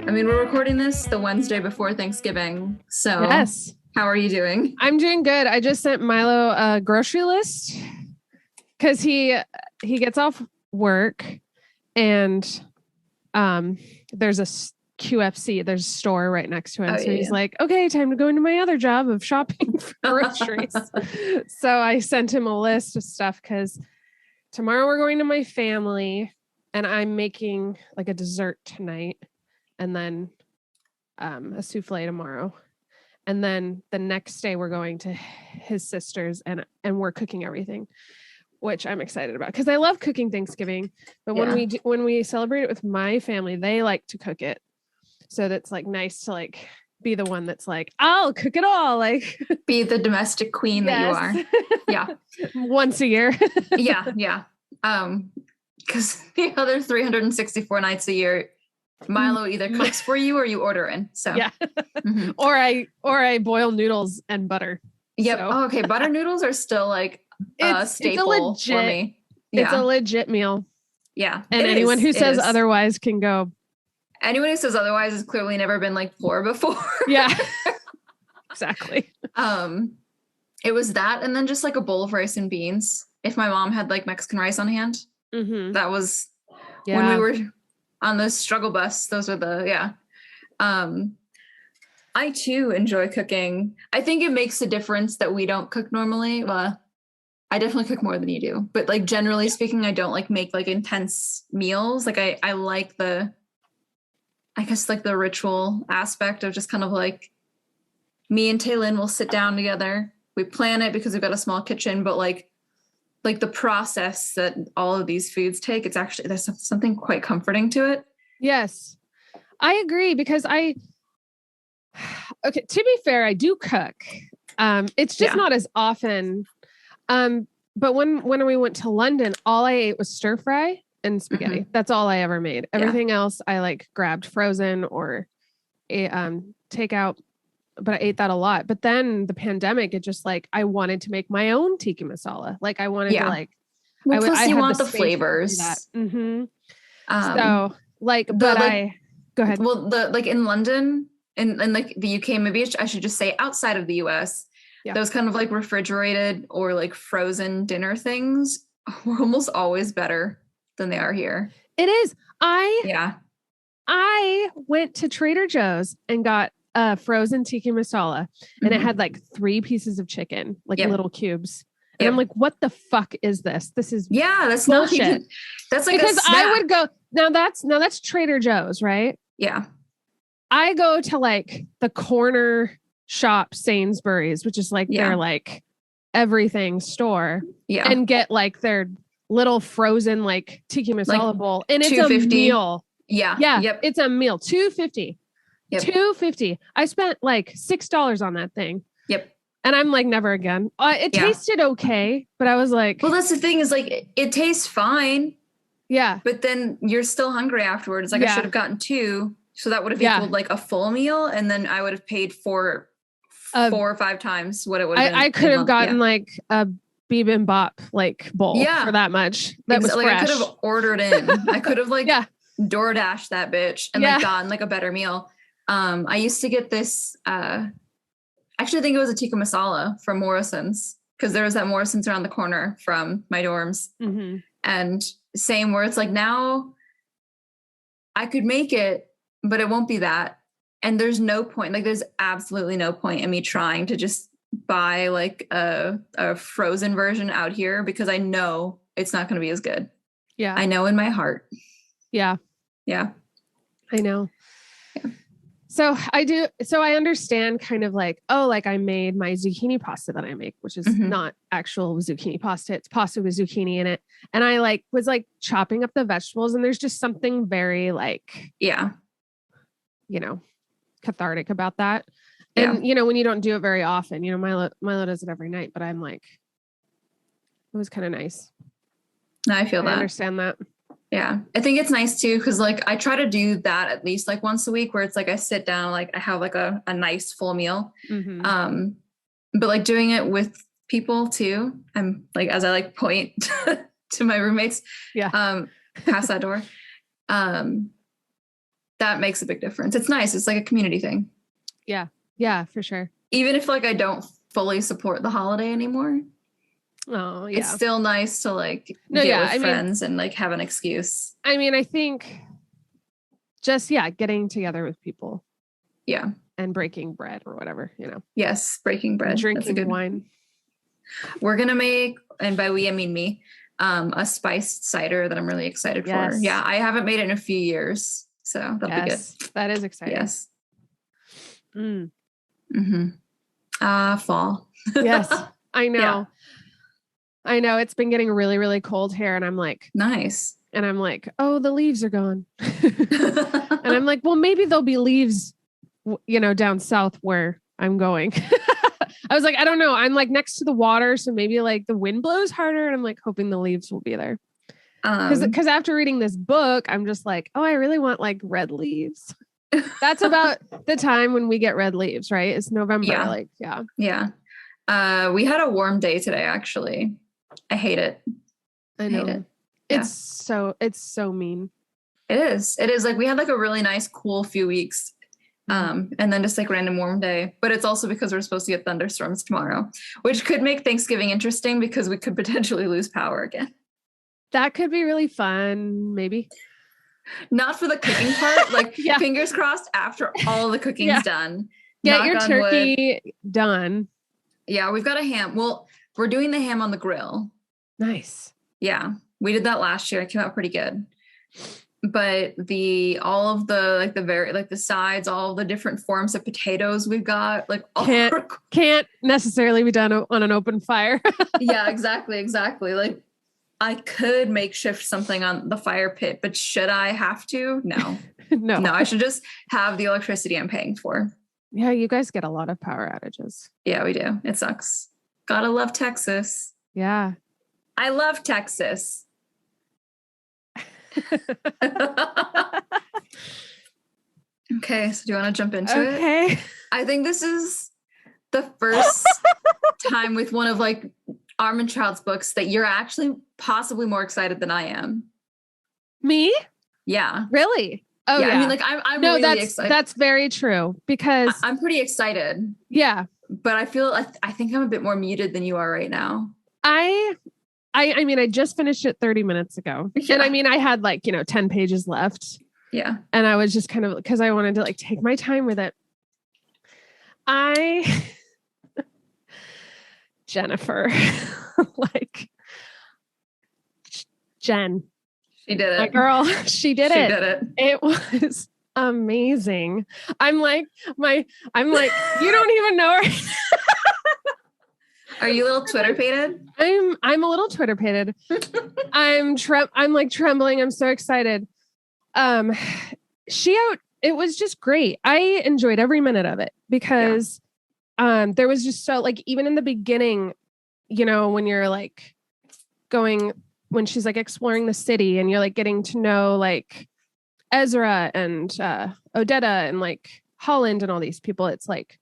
I mean, we're recording this the Wednesday before Thanksgiving. So yes, how are you doing? I'm doing good. I just sent Milo a grocery list because he gets off work and there's a QFC, there's a store right next to him. So he's like, okay, time to go into my other job of shopping for groceries. So I sent him a list of stuff because tomorrow we're going to my family and I'm making like a dessert tonight and then a souffle tomorrow. And then the next day we're going to his sister's and we're cooking everything, which I'm excited about because I love cooking Thanksgiving. But when we celebrate it with my family, they like to cook it. So that's like nice to like be the one that's like, I'll cook it all. Like be the domestic queen that you are. Yeah. Once a year. Yeah. Because the other 364 nights a year, Milo either cooks for you or you order in. So yeah. Mm-hmm. Or I boil noodles and butter. Yep. So. Oh, okay. Butter noodles are still like a staple for me. Yeah. It's a legit meal. Yeah. And anyone who says otherwise can go. Anyone who says otherwise has clearly never been like poor before. Yeah. Exactly. It was that and then just like a bowl of rice and beans. If my mom had like Mexican rice on hand, that was when we were on the struggle bus. Those are the, I too enjoy cooking. I think it makes a difference that we don't cook normally. Well, I definitely cook more than you do, but like generally speaking, I don't like make like intense meals. Like I like the ritual aspect of just kind of like me and Taylin will sit down together. We plan it because we've got a small kitchen, but like the process that all of these foods take, it's actually, there's something quite comforting to it. Yes, I agree because to be fair, I do cook. It's just not as often. But when we went to London, all I ate was stir fry and spaghetti. Mm-hmm. That's all I ever made. Everything else I like grabbed frozen or takeout, but I ate that a lot. But then the pandemic, it just like, I wanted to make my own tikka masala. Like I wanted to like, plus you want the flavors. Mm-hmm. So like, go ahead. Well, like in London and like the UK, maybe I should just say outside of the US, those kind of like refrigerated or like frozen dinner things were almost always better than they are here. It is. I went to Trader Joe's and got a frozen tikka masala and it had like 3 pieces of chicken, like little cubes. And I'm like, what the fuck is this? This is that's bullshit. That's like because I would go now that's Trader Joe's, right? Yeah. I go to like the corner shop Sainsbury's, which is like their like everything store, and get like their little frozen like tikka masala bowl, and it's a meal. It's a meal. $2.50. $2.50. I spent like $6 on that thing. And I'm like, never again. It tasted okay, but I was like, well, that's the thing is like it tastes fine. Yeah, but then you're still hungry afterwards. Like I should have gotten 2, so that would have equaled like a full meal, and then I would have paid for 4 or 5 times what it would have been. I could have gotten like a bibimbap like bowl for that much. That was like fresh. I could have ordered in. I could have like DoorDash that bitch and like gotten like a better meal. I used to get this. Actually, I think it was a tikka masala from Morrison's because there was that Morrison's around the corner from my dorms, and same where it's like now I could make it, but it won't be that. And there's no point, like there's absolutely no point in me trying to just buy like a frozen version out here because I know it's not going to be as good. Yeah. I know in my heart. Yeah. Yeah. I know. Yeah. So I understand kind of like, like I made my zucchini pasta that I make, which is not actual zucchini pasta. It's pasta with zucchini in it. And I like was like chopping up the vegetables and there's just something very like, cathartic about that. And, when you don't do it very often, Milo does it every night, but I'm like, it was kind of nice. I feel that. I understand that. Yeah. I think it's nice too. Cause like I try to do that at least like once a week where it's like, I sit down, like I have like a nice full meal. But like doing it with people too. I'm like, as I like point to my roommates, past that door. that makes a big difference. It's nice. It's like a community thing. Yeah. Yeah, for sure. Even if like I don't fully support the holiday anymore. Oh, yeah. It's still nice to like get with friends and like have an excuse. I mean, I think just, getting together with people. Yeah. And breaking bread or whatever, Yes, breaking bread. Drinking wine. We're going to make, and by we, I mean me, a spiced cider that I'm really excited for. Yeah, I haven't made it in a few years, so that'll be good. That is exciting. Yes. Fall. Yes, I know. Yeah. I know it's been getting really, really cold here, and I'm like, nice. And I'm like, oh, the leaves are gone. And I'm like, well, maybe there'll be leaves, down south where I'm going. I was like, I don't know. I'm like next to the water, so maybe like the wind blows harder, and I'm like hoping the leaves will be there. Because after reading this book, I'm just like, oh, I really want like red leaves. That's about the time when we get red leaves, right? It's November. Yeah. We had a warm day today, actually. I hate it. I know. Hate it. Yeah. It's so mean. It is. Like we had like a really nice, cool few weeks. And then just like random warm day. But it's also because we're supposed to get thunderstorms tomorrow, which could make Thanksgiving interesting because we could potentially lose power again. That could be really fun, maybe. Not for the cooking part. Like fingers crossed after all the cooking's done. Get your turkey done. Yeah, we've got a ham. Well, we're doing the ham on the grill. Nice. Yeah, we did that last year. It came out pretty good. But all of the sides, all the different forms of potatoes we've got, like can't necessarily be done on an open fire. Yeah, exactly. Like I could makeshift something on the fire pit, but should I have to? No. No, I should just have the electricity I'm paying for. Yeah, you guys get a lot of power outages. Yeah, we do. It sucks. Gotta love Texas. Yeah. I love Texas. Okay, so do you want to jump into it? Okay. I think this is the first time with one of like Armentrout's books that you're actually possibly more excited than I am. Me? Yeah. Really? Oh yeah. I mean, like I'm really excited. That's very true because I'm pretty excited. Yeah. But I feel I think I'm a bit more muted than you are right now. I mean, I just finished it 30 minutes ago. Yeah. And I mean, I had like, 10 pages left. Yeah. And I was just kind of, because I wanted to like take my time with it. Jennifer, like Jen. She did it. My girl, she did it. She did it. It was amazing. I'm like, you don't even know her. Are you a little Twitter-pated? I'm a little Twitter-pated. I'm like trembling. I'm so excited. It was just great. I enjoyed every minute of it because there was just so like, even in the beginning, when you're like when she's like exploring the city and you're like getting to know like Ezra and Odetta and like Holland and all these people, it's like,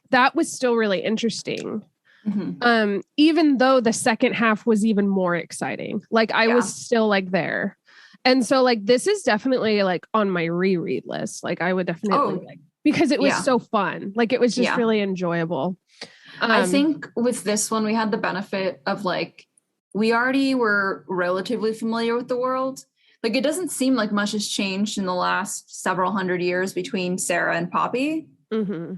that was still really interesting. Mm-hmm. Even though the second half was even more exciting, like I was still like there. And so like, this is definitely like on my reread list. Like I would definitely because it was so fun. Like it was just really enjoyable. I think with this one, we had the benefit of like, we already were relatively familiar with the world. Like it doesn't seem like much has changed in the last several hundred years between Sarah and Poppy. Mm-hmm.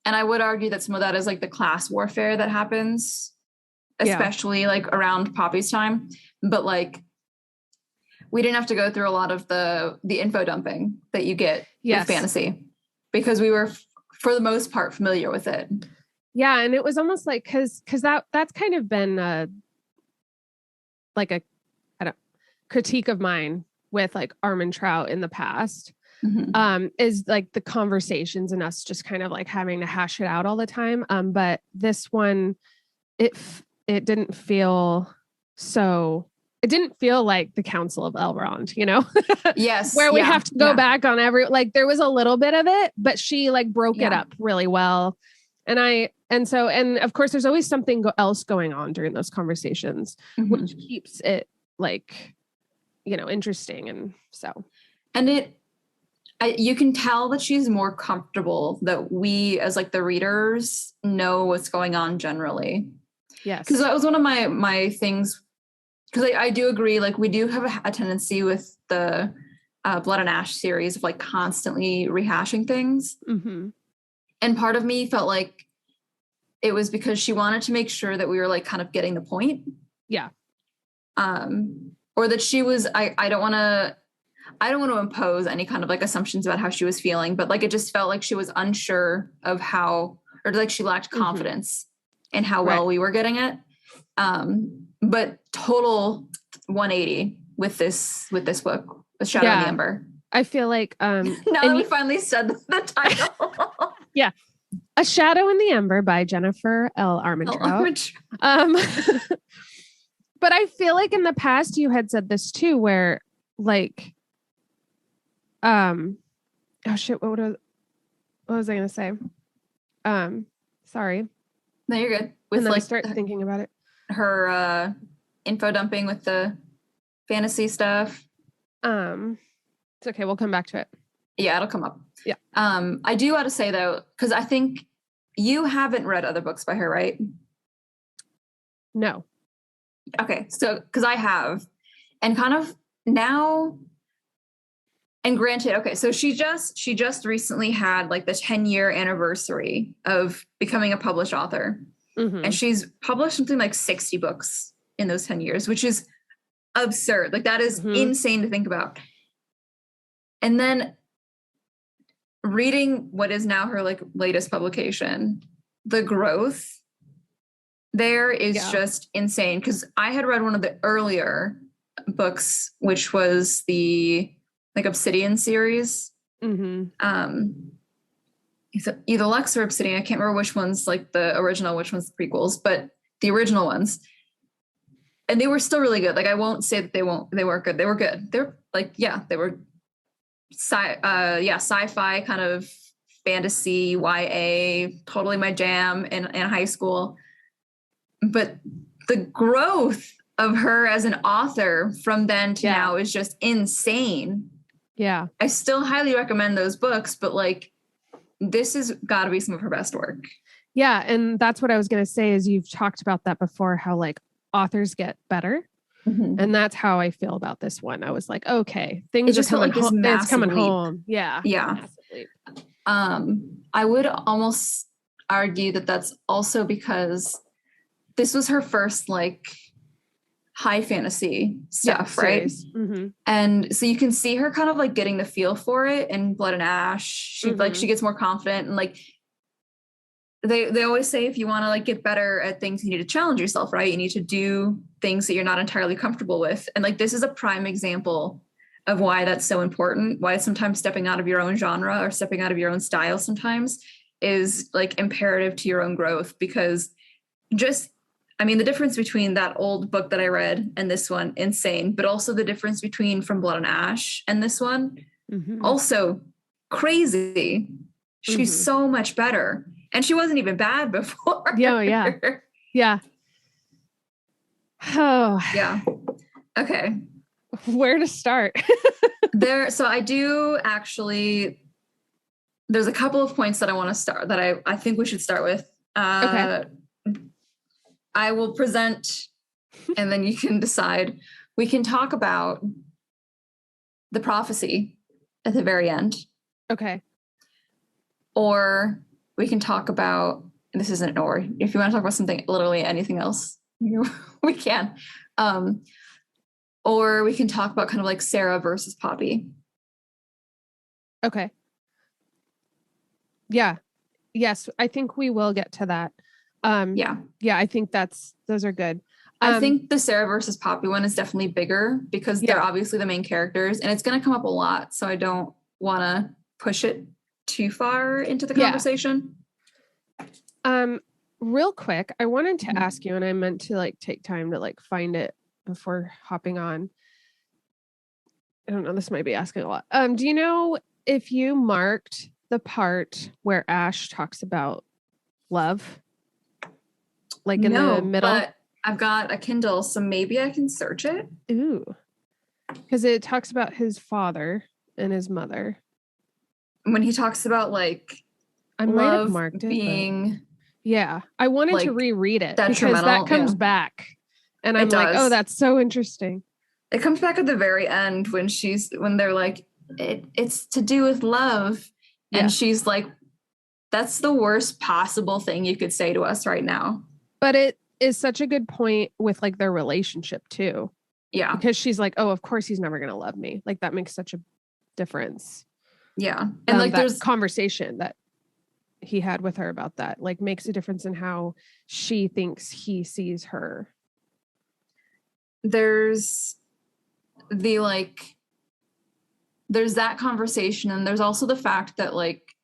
And I would argue that some of that is like the class warfare that happens, especially like around Poppy's time. But like, we didn't have to go through a lot of the info dumping that you get with fantasy because we were, for the most part, familiar with it. Yeah. And it was almost like, cause that's kind of been like a critique of mine with like Armentrout in the past. Mm-hmm. Is like the conversations and us just kind of like having to hash it out all the time. But this one, it didn't feel like the Council of Elrond, Yes. Where we have to go back on like there was a little bit of it, but she like broke it up really well. And of course there's always something else going on during those conversations, mm-hmm. which keeps it like, interesting. And so, and you can tell that she's more comfortable, that we as like the readers know what's going on generally. Yes. Because that was one of my things. Because I do agree, like we do have a tendency with the Blood and Ash series of like constantly rehashing things. Mm-hmm. And part of me felt like it was because she wanted to make sure that we were like kind of getting the point. Yeah. Or that she was, I don't want to impose any kind of like assumptions about how she was feeling, but like it just felt like she was unsure of how, or like she lacked confidence in how well we were getting it. But total 180 with this book, A Shadow in the Ember. I feel like now that we finally said the title. Yeah. A Shadow in the Ember by Jennifer L. Armentrout. But I feel like in the past you had said this too, where like, oh shit, what was I gonna say? Sorry. No, you're good. With and then like I start thinking about it. Her info dumping with the fantasy stuff. It's okay. We'll come back to it. Yeah, it'll come up. Yeah. I do want to say though, because I think you haven't read other books by her, right? No. Okay, so because I have, and kind of now, and granted, okay, so she just recently had like the 10-year anniversary of becoming a published author, and she's published something like 60 books in those 10 years, which is absurd. Like that is insane to think about. And then reading what is now her like latest publication, the growth there is just insane. Because I had read one of the earlier books, which was the like Obsidian series. Either Lux or Obsidian. I can't remember which one's like the original, which one's the prequels, but the original ones. And they were still really good. Like I won't say that they weren't good. They were good. They're like, they were sci-fi kind of fantasy, YA, totally my jam in high school. But the growth of her as an author from then to now is just insane. Yeah. I still highly recommend those books, but like this has got to be some of her best work. Yeah. And that's what I was going to say is you've talked about that before, how like authors get better. And that's how I feel about this one. I was like, okay, things are coming home. It's coming home. Yeah. Yeah. I would almost argue that that's also because this was her first like high fantasy stuff, right? And so you can see her kind of like getting the feel for it in Blood and Ash. She like she gets more confident, and like they always say if you want to like get better at things, you need to challenge yourself, right? You need to do things that you're not entirely comfortable with. And like this is a prime example of why that's so important, why sometimes stepping out of your own genre or stepping out of your own style sometimes is like imperative to your own growth. Because the difference between that old book that I read and this one, insane, but also the difference between From Blood and Ash and this one, also crazy. She's so much better. And she wasn't even bad before. Yeah. Oh. Yeah. Okay. Where to start? So I do actually, there's a couple of points that I want to start, that I think we should start with. Okay. I will present and then you can decide. We can talk about the prophecy at the very end. Okay. Or we can talk about, this isn't an or, if you want to talk about something, literally anything else, we can. Or we can talk about kind of like Sarah versus Poppy. Okay. Yeah. Yes, I think we will get to that. Yeah, I think those are good. I think the Sarah versus Poppy one is definitely bigger because they're obviously the main characters, and it's going to come up a lot. So I don't want to push it too far into the conversation. Real quick, I wanted to ask you, and I meant to like take time to like find it before hopping on. I don't know, this might be asking a lot. Do you know if you marked the part where Ash talks about love? Like in the middle? But I've got a Kindle, so maybe I can search it. Ooh. Because it talks about his father and his mother. when he talks about like I might have marked it being I wanted like, to reread it because that comes back and I'm like, oh, that's so interesting. It comes back at the very end when they're like, it's to do with love. And she's like, that's the worst possible thing you could say to us right now. But it is such a good point with like their relationship too. Yeah. Because she's like, oh, of course he's never going to love me. Like that makes such a difference. Yeah. And like there's conversation that he had with her about that, like makes a difference in how she thinks he sees her. There's that conversation. And there's also the fact that like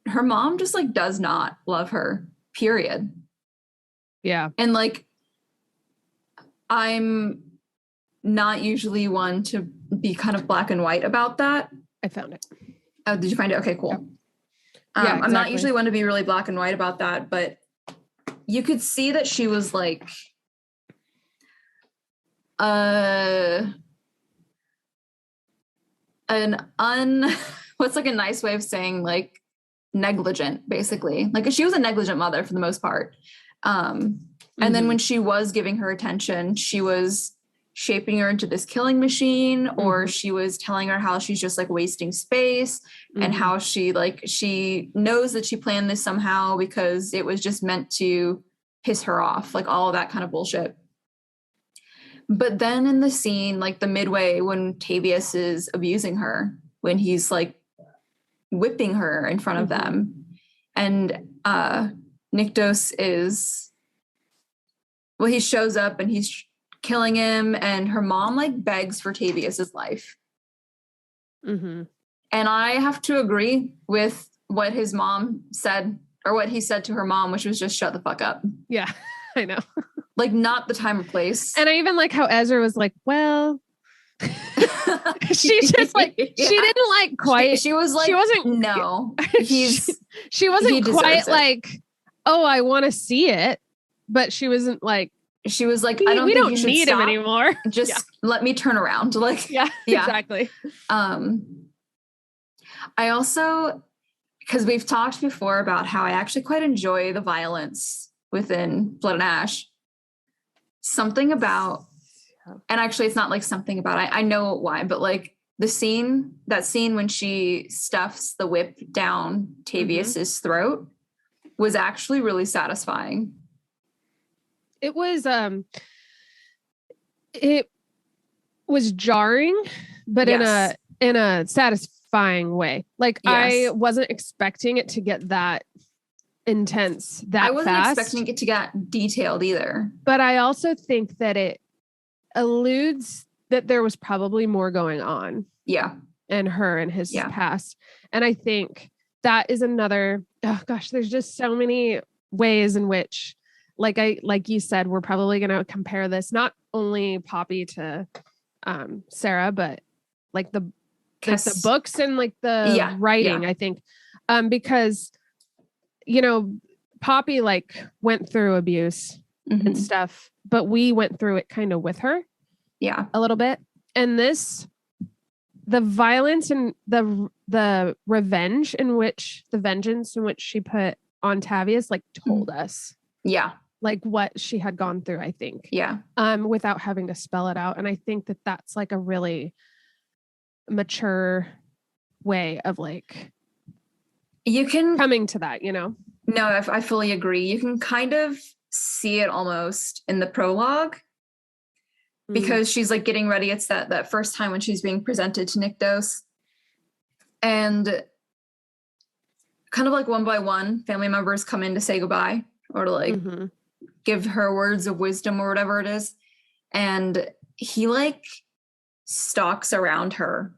her mom just like does not love her, period. Yeah. And like, I'm not usually one to be kind of black and white about that. I found it. Oh, did you find it? Okay, cool. Yeah, exactly. I'm not usually one to be really black and white about that, but you could see that she was like, what's like a nice way of saying like negligent, basically. Like she was a negligent mother for the most part. And then when she was giving her attention, she was shaping her into this killing machine, or she was telling her how she's just like wasting space and how she knows that she planned this somehow because it was just meant to piss her off, like all of that kind of bullshit. But then in the scene, like the midway when Tavius is abusing her, when he's like whipping her in front of them, and Nyktos he shows up and he's killing him, and her mom like begs for Tavius's life. And I have to agree with what his mom said, or what he said to her mom, which was just shut the fuck up. Yeah, I know. Like not the time or place. And I even like how Ezra was like, well, she just like, she didn't like quite. She was like, she wasn't, no, she wasn't quite like, oh, I want to see it. But she wasn't like, she was like, we don't need him anymore. Just let me turn around. Like, yeah, exactly. I also, because we've talked before about how I actually quite enjoy the violence within Blood and Ash. Something about, and actually it's not like something about, I know why, but like that scene when she stuffs the whip down Tavius's throat was actually really satisfying. It was jarring, but in a satisfying way. Like I wasn't expecting it to get that intense that fast. I wasn't expecting it to get detailed either. But I also think that it alludes that there was probably more going on. Yeah. In her and his past. And I think that is another, oh gosh, there's just so many ways in which, like you said, we're probably going to compare this, not only Poppy to Sarah, but like the books and like the writing, I think, because, you know, Poppy like went through abuse and stuff, but we went through it kind of with her. Yeah. A little bit. And the violence and the vengeance in which she put on Tavius, like told us. Yeah. Like what she had gone through, I think. Yeah. Without having to spell it out. And I think that that's like a really mature way of like, you can coming to that, you know? No, I fully agree. You can kind of see it almost in the prologue because she's like getting ready. It's that first time when she's being presented to Nyktos, and kind of like one by one, family members come in to say goodbye or to like give her words of wisdom or whatever it is. And he like stalks around her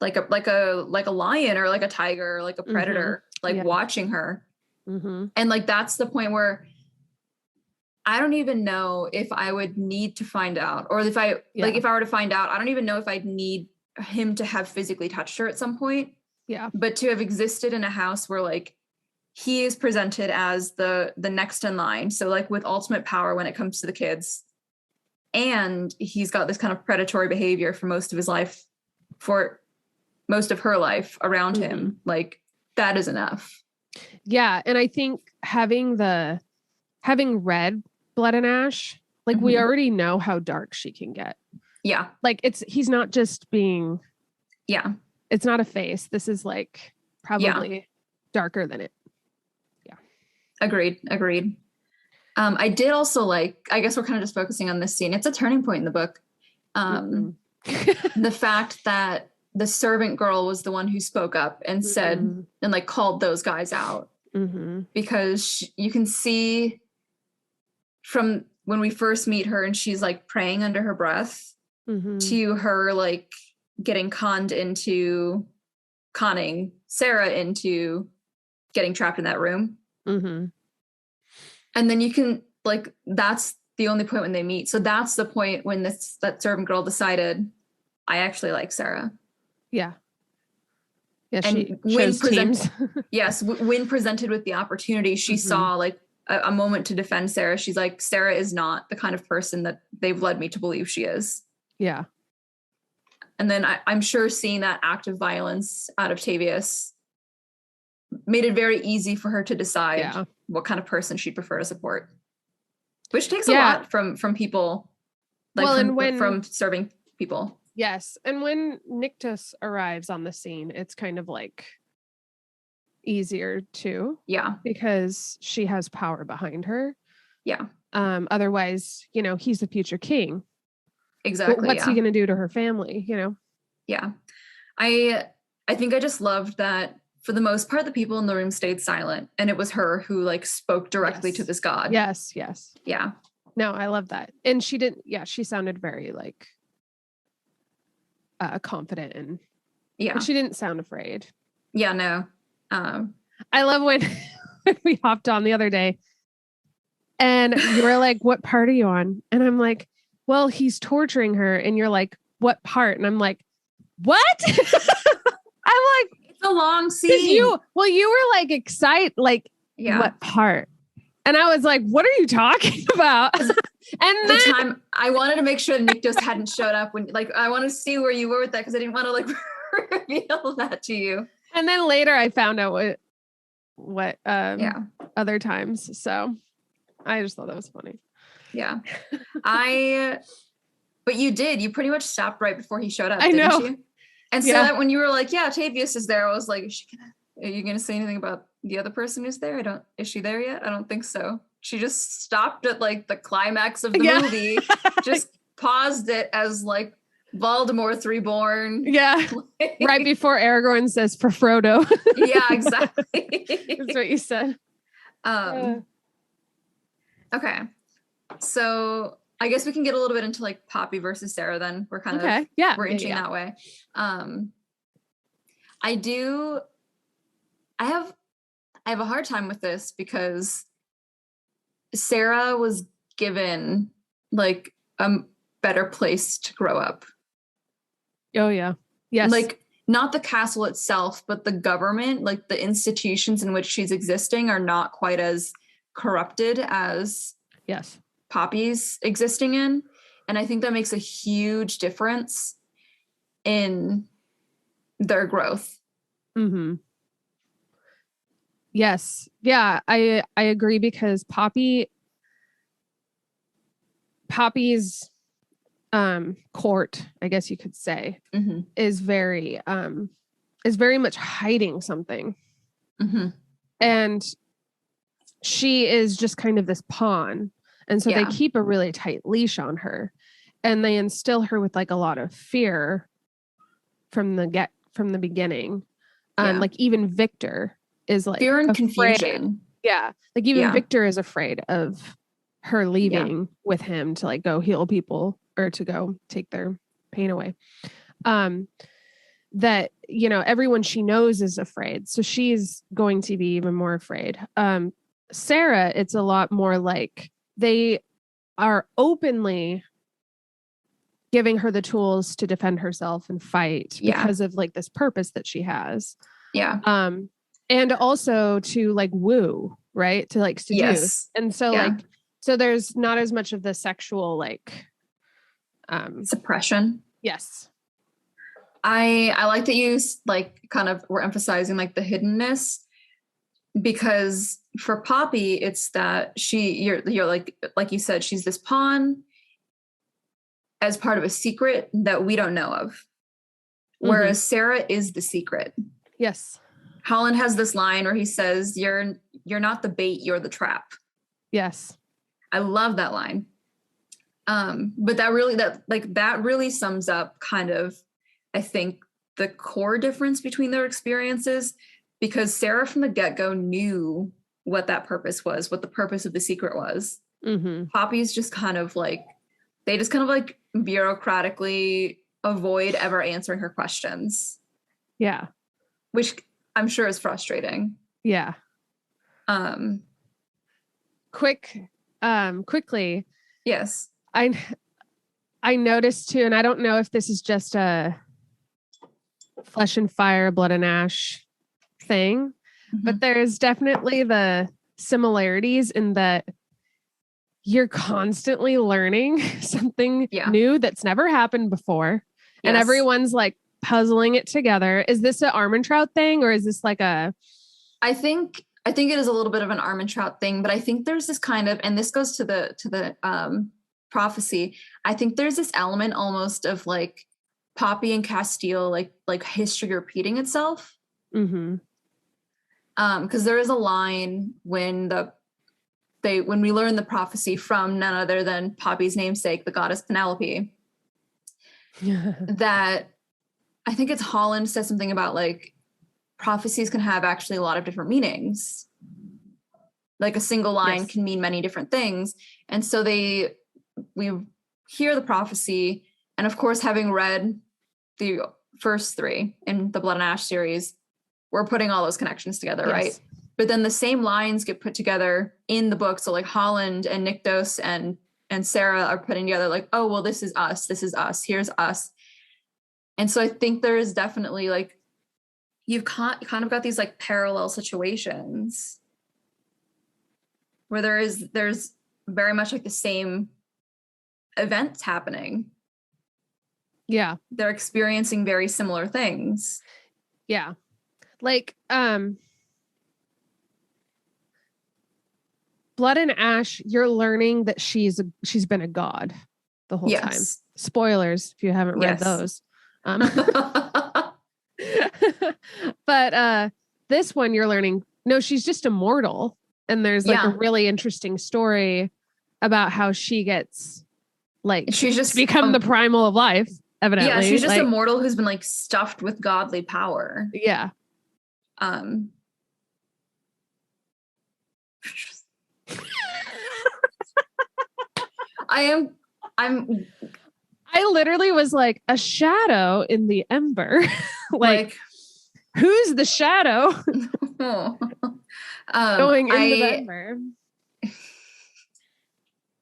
like a lion or like a tiger or like a predator, watching her. And like, that's the point where I don't even know if I would need to find out, or if I were to find out, I don't even know if I'd need him to have physically touched her at some point. Yeah. But to have existed in a house where like he is presented as the next in line. So like with ultimate power when it comes to the kids, and he's got this kind of predatory behavior for most of his life for most of her life around him. Like, that is enough. Yeah. And I think having read Blood and Ash, like we already know how dark she can get. Yeah. Like he's not just being, it's not a face. This is like probably darker than it. Yeah. Agreed. I did also like, I guess we're kind of just focusing on this scene. It's a turning point in the book. The fact that the servant girl was the one who spoke up and said, and like called those guys out. Because you can see from when we first meet her and she's like praying under her breath to her like getting conning Sarah into getting trapped in that room. And then you can like, that's the only point when they meet. So that's the point when that servant girl decided, I actually like Sarah. Yeah. Yeah. And when when presented with the opportunity, she saw like a moment to defend Sarah. She's like, Sarah is not the kind of person that they've led me to believe she is. Yeah. And then I'm sure seeing that act of violence out of Tavius made it very easy for her to decide what kind of person she'd prefer to support, which takes a lot from people, like from serving people. Yes. And when Nyktos arrives on the scene, it's kind of like easier too. Yeah. Because she has power behind her. Yeah. Otherwise, he's the future king. Exactly. What's he going to do to her family, Yeah. I think I just loved that for the most part, the people in the room stayed silent and it was her who like spoke directly to this god. Yes. Yeah. No, I love that. And she didn't, she sounded very like confident and she didn't sound afraid. Yeah, no. I love when we hopped on the other day and you were like, what part are you on? And I'm like, well, he's torturing her. And you're like, what part? And I'm like, what? I'm like, it's a long scene. You were like excited, like what part? And I was like, what are you talking about? And the time I wanted to make sure Nyktos hadn't showed up when, like, I wanted to see where you were with that because I didn't want to like reveal that to you. And then later I found out what other times. So I just thought that was funny. Yeah. But you pretty much stopped right before he showed up, didn't you? And so that when you were like, Tavius is there, I was like, are you going to say anything about the other person who's there? Is she there yet? I don't think so. She just stopped at like the climax of the movie, just paused it as like Voldemort's reborn. Yeah. Right before Aragorn says for Frodo. Yeah, exactly. That's what you said. Okay. So I guess we can get a little bit into like Poppy versus Sarah then. We're kind of we're inching that way. I have a hard time with this because Sarah was given like a better place to grow up. Oh yeah. Yes. Like not the castle itself, but the government, like the institutions in which she's existing are not quite as corrupted as Poppy's existing in. And I think that makes a huge difference in their growth. Yes. Yeah, I agree because Poppy's court, I guess you could say, is very much hiding something. And she is just kind of this pawn. And so they keep a really tight leash on her and they instill her with like a lot of fear from the beginning. Like even Victor is like fear and afraid. Confusion. Yeah. Like even Victor is afraid of her leaving with him to like go heal people or to go take their pain away. That, everyone she knows is afraid. So she's going to be even more afraid. Sarah, it's a lot more like they are openly giving her the tools to defend herself and fight because of like this purpose that she has. Yeah. And also to like woo, right? To like seduce. Yes. And so so there's not as much of the sexual like suppression. Yes. I like that you like kind of were emphasizing like the hiddenness, because for Poppy, it's that you're like you said, she's this pawn as part of a secret that we don't know of. Whereas Sarah is the secret. Yes. Holland has this line where he says, you're not the bait, you're the trap. Yes. I love that line. But that really sums up kind of, I think, the core difference between their experiences, because Sarah from the get-go knew what that purpose was, what the purpose of the secret was. Poppy's just kind of like, they just kind of like bureaucratically avoid ever answering her questions. Yeah. Which I'm sure is frustrating. Yeah. Quickly. Yes. I noticed too, and I don't know if this is just a Flesh and Fire, Blood and Ash thing, but there's definitely the similarities in that you're constantly learning something new that's never happened before. Yes. And everyone's like puzzling it together. Is this an Armentrout thing, or is this like a... I think it is a little bit of an Armentrout thing, but I think there's this kind of, and this goes to the prophecy. I think there's this element almost of like Poppy and Castile, like history repeating itself. Because there is a line when we learn the prophecy from none other than Poppy's namesake, the goddess Penelope, that I think it's Holland says something about like prophecies can have actually a lot of different meanings. Like a single line can mean many different things. And so we hear the prophecy, and of course, having read the first 3 in the Blood and Ash series, we're putting all those connections together, right? But then the same lines get put together in the book. So like Holland and Nyktos and Sarah are putting together like, oh, well, this is us, here's us. And so I think there is definitely like, you've kind of got these like parallel situations where there's very much like the same events happening. Yeah. They're experiencing very similar things. Yeah. Like, Blood and Ash, you're learning that she's been a god the whole time. Spoilers if you haven't read those. But this one you're learning, no, she's just immortal. And there's like a really interesting story about how she gets like, she's just become the primal of life, evidently. Yeah, she's just immortal who's been like stuffed with godly power. Yeah. I literally was like a shadow in the Ember. like who's the shadow going into the Ember?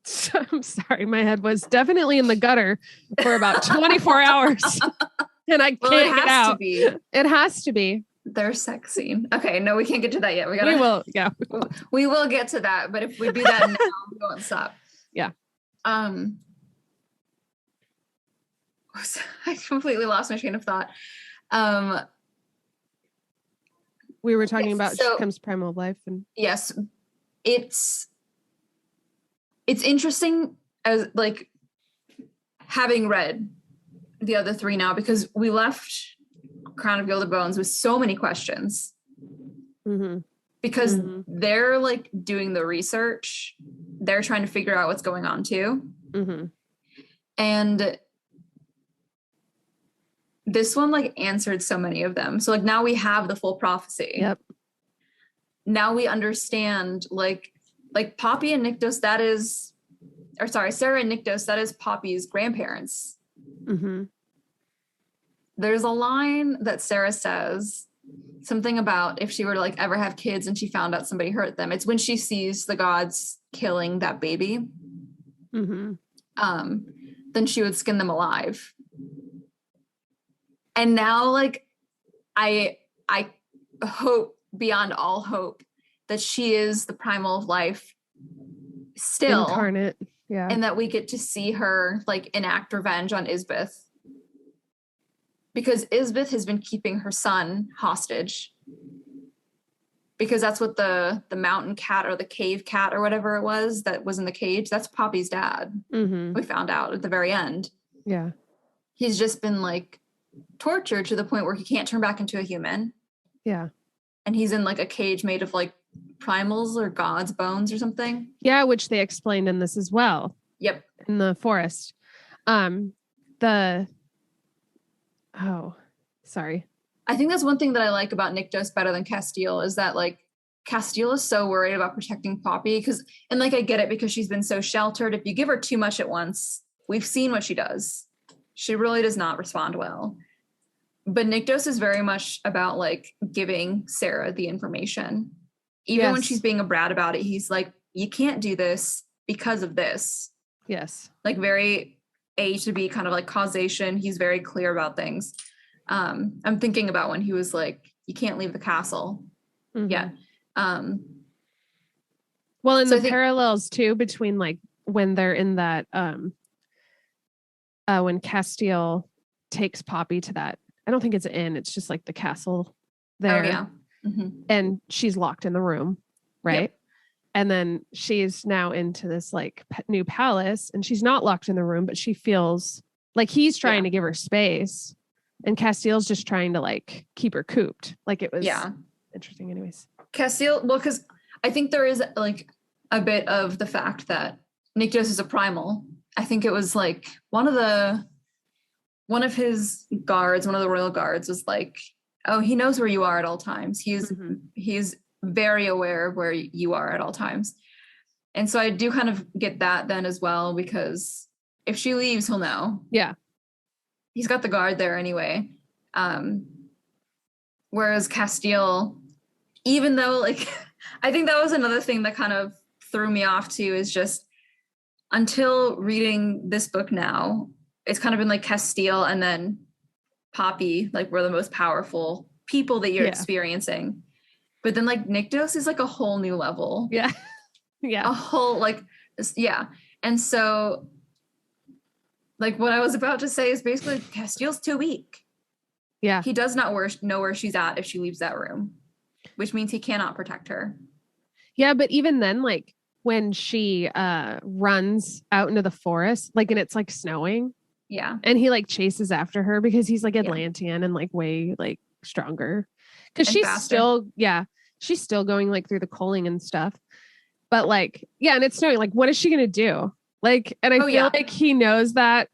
So, I'm sorry, my head was definitely in the gutter for about 24 hours, and I can't get out. It has to be. Their sex scene. Okay, no, we can't get to that yet. We will. Yeah, we will get to that. But if we do that now, we won't stop. Yeah. I completely lost my train of thought. We were talking about she becomes primal of life, and yes, it's interesting as like having read the other 3 now, because we left Crown of Gilded Bones with so many questions because they're like doing the research, they're trying to figure out what's going on too. And this one like answered so many of them. So like now we have the full prophecy. Yep. Now we understand like Poppy and Nyktos, Sarah and Nyktos, that is Poppy's grandparents. There's a line that Sarah says, something about if she were to like ever have kids and she found out somebody hurt them. It's when she sees the gods killing that baby. Then she would skin them alive. And now like I hope beyond all hope that she is the primal of life still incarnate. Yeah. And that we get to see her like enact revenge on Isbeth. because Isbeth has been keeping her son hostage. Because that's what the mountain cat or the cave cat or whatever it was that was in the cage, that's Poppy's dad. Mm-hmm. We found out at the very end. Yeah. He's just been like tortured to the point where he can't turn back into a human. Yeah. And he's in like a cage made of like primals or God's bones or something. Yeah, which they explained in this as well. Yep. In the forest. Sorry. I think that's one thing that I like about Nyktos better than Castile is that like Castile is so worried about protecting Poppy and like I get it because she's been so sheltered. If you give her too much at once, we've seen what she does. She really does not respond well. But Nyktos is very much about like giving Sarah the information. Even when she's being a brat about it, he's like, you can't do this because of this. Yes. Like very A to B kind of like causation. He's very clear about things. I'm thinking about when he was like, you can't leave the castle. Mm-hmm. Yeah. Well, in the parallels too, between like when they're in that, when Castile takes Poppy to that, I don't think it's an inn. It's just like the castle there. Oh, yeah. Mm-hmm. And she's locked in the room. Right. Yep. And then she's now into this like new palace and she's not locked in the room, but she feels like he's trying to give her space. And Castile's just trying to like keep her cooped. Like it was interesting anyways. Castile, well, because I think there is like a bit of the fact that Nyktos is a primal. I think it was like one of his guards, one of the royal guards was like, oh, he knows where you are at all times. He's very aware of where you are at all times. And so I do kind of get that then as well, because if she leaves, he'll know. Yeah. He's got the guard there anyway. Whereas Castile, even though like, I think that was another thing that kind of threw me off too, is just until reading this book now, it's kind of been like Castile and then Poppy, like we're the most powerful people that you're experiencing. But then like Nyktos is like a whole new level. Yeah. Yeah. A whole like, yeah. And so like what I was about to say is basically Castile's too weak. Yeah. He does not know where she's at if she leaves that room, which means he cannot protect her. Yeah. But even then, like when she runs out into the forest, like, and it's like snowing. Yeah. And he like chases after her because he's like Atlantean and like way like stronger. Cause she's faster. She's still going like through the coaling and stuff. But like, yeah. And it's snowing. Like, what is she going to do? Like, and I feel like he knows that,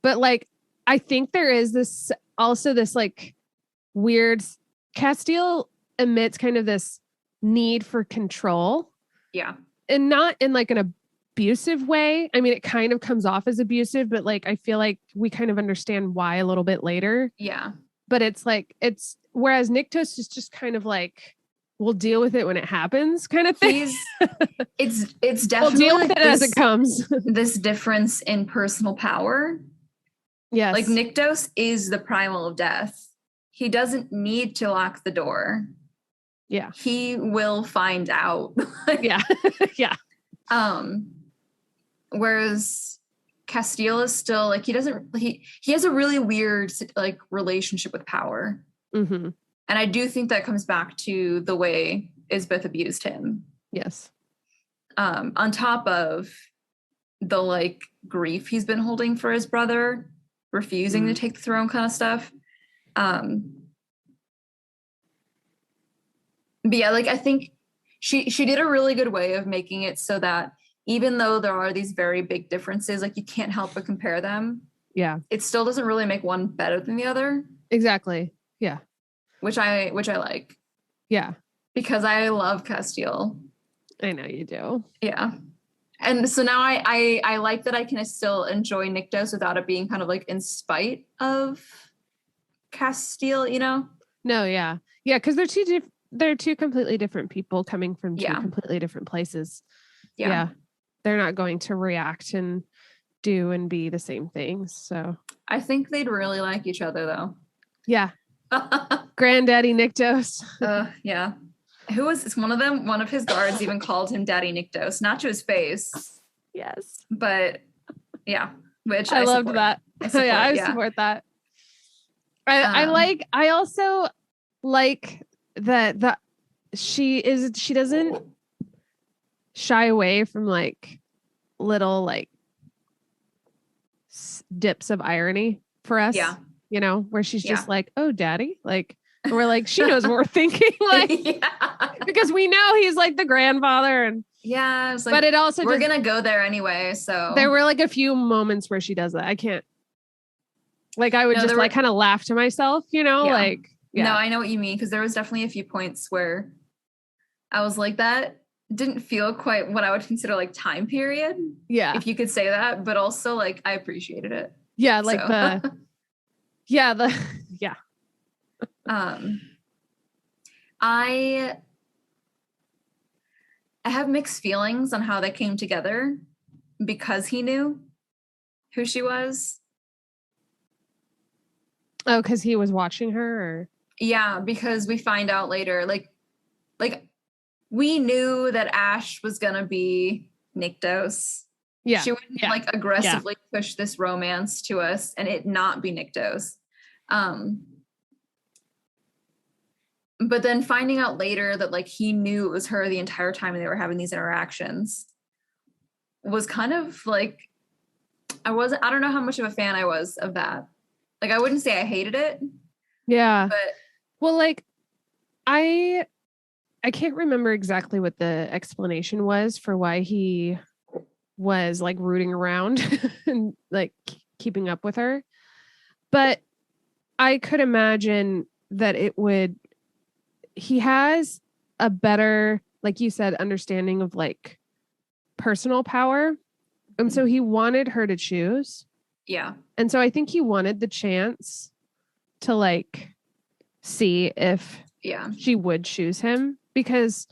but like, I think there is this like weird Castile emits kind of this need for control. Yeah. And not in like an abusive way. I mean, it kind of comes off as abusive, but like, I feel like we kind of understand why a little bit later. Yeah. But it's like, whereas Nyktos is just kind of like, we'll deal with it when it happens kind of thing. It's definitely we'll deal with it as it comes. This difference in personal power. Yes. Like Nyktos is the primal of death. He doesn't need to lock the door. Yeah. He will find out. Yeah. Yeah. Whereas Castile is still like, he has a really weird like relationship with power. Mm-hmm. And I do think that comes back to the way Isbeth abused him. Yes. On top of the like grief he's been holding for his brother, refusing to take the throne kind of stuff. But yeah, like I think she did a really good way of making it so that even though there are these very big differences, like you can't help but compare them. Yeah. It still doesn't really make one better than the other. Exactly. Yeah. Which I like. Yeah. Because I love Castile. I know you do. Yeah. And so now I like that I can still enjoy Nyktos without it being kind of like in spite of Castile, you know? No, yeah. Yeah, because they're two completely different people coming from two completely different places. Yeah. They're not going to react and do and be the same things. So I think they'd really like each other though. Yeah. Granddaddy Nyktos. Yeah. Who was one of them? One of his guards even called him Daddy Nyktos, not to his face. Yes. But yeah, which I loved that. I support that. I also like that she doesn't shy away from like little like dips of irony for us. Yeah. You know, where she's just like, oh, daddy. Like, we're like, she knows what we're thinking. Like, because we know he's like the grandfather. And yeah, it's like, but it also we're going to go there anyway. So there were like a few moments where she does that. I can't, like, I would just like kind of laugh to myself, you know, like, No, I know what you mean. Cause there was definitely a few points where I was like, that didn't feel quite what I would consider like time period. Yeah. If you could say that, but also like, I appreciated it. Yeah. Like I have mixed feelings on how they came together because he knew who she was. Oh, because he was watching her? Or? Yeah, because we find out later, like we knew that Ash was going to be Nyktos. Yeah. She wouldn't like aggressively push this romance to us and it not be Nyktos. But then finding out later that like he knew it was her the entire time they were having these interactions was kind of like, I don't know how much of a fan I was of that. Like, I wouldn't say I hated it. Yeah. But well, like I can't remember exactly what the explanation was for why he was like rooting around and like keeping up with her. But I could imagine that he has a better, like you said, understanding of like personal power. And so he wanted her to choose. Yeah. And so I think he wanted the chance to like see if she would choose him, because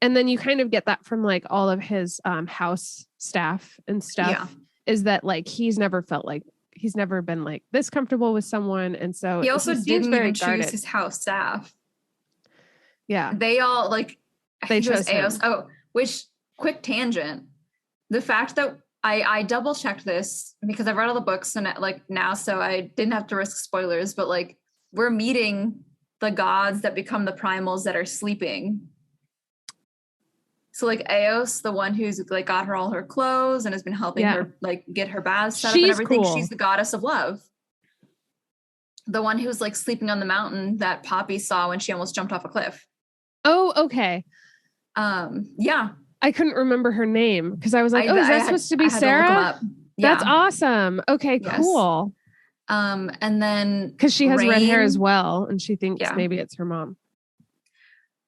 and then you kind of get that from like all of his house staff and stuff, is that like he's never been like this comfortable with someone. And so he also didn't even choose his house staff. Yeah. They all like, they chose him. Oh, which quick tangent. The fact that I double checked this because I've read all the books and like now, so I didn't have to risk spoilers, but like we're meeting the gods that become the primals that are sleeping. So like Eos, the one who's like got her all her clothes and has been helping her like get her baths set up and everything. Cool. She's the goddess of love. The one who's like sleeping on the mountain that Poppy saw when she almost jumped off a cliff. Oh, okay. Yeah. I couldn't remember her name because I was like, is that supposed to be Sarah? Yeah. That's awesome. Okay, cool. And then because she has red hair as well, and she thinks maybe it's her mom.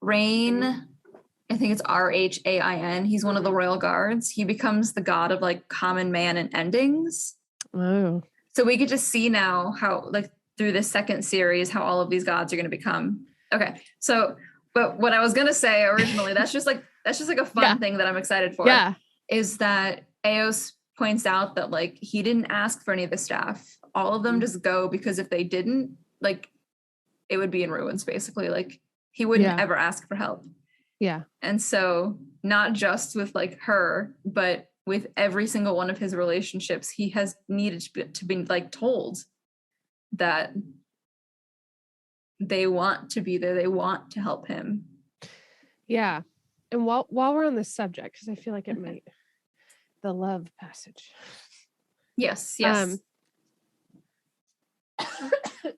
Rain, I think it's Rhain. He's one of the royal guards. He becomes the god of like common man and endings. Oh. So we get to see now how like through this second series how all of these gods are going to become. Okay. So, but what I was going to say originally, that's just like a fun thing that I'm excited for. Yeah. Is that Eos points out that like he didn't ask for any of the staff. All of them just go because if they didn't, like it would be in ruins basically. Like he wouldn't ever ask for help. Yeah. And so not just with like her, but with every single one of his relationships, he has needed to be like told that they want to be there. They want to help him. Yeah. And while we're on this subject, because I feel like it might, the love passage. Yes.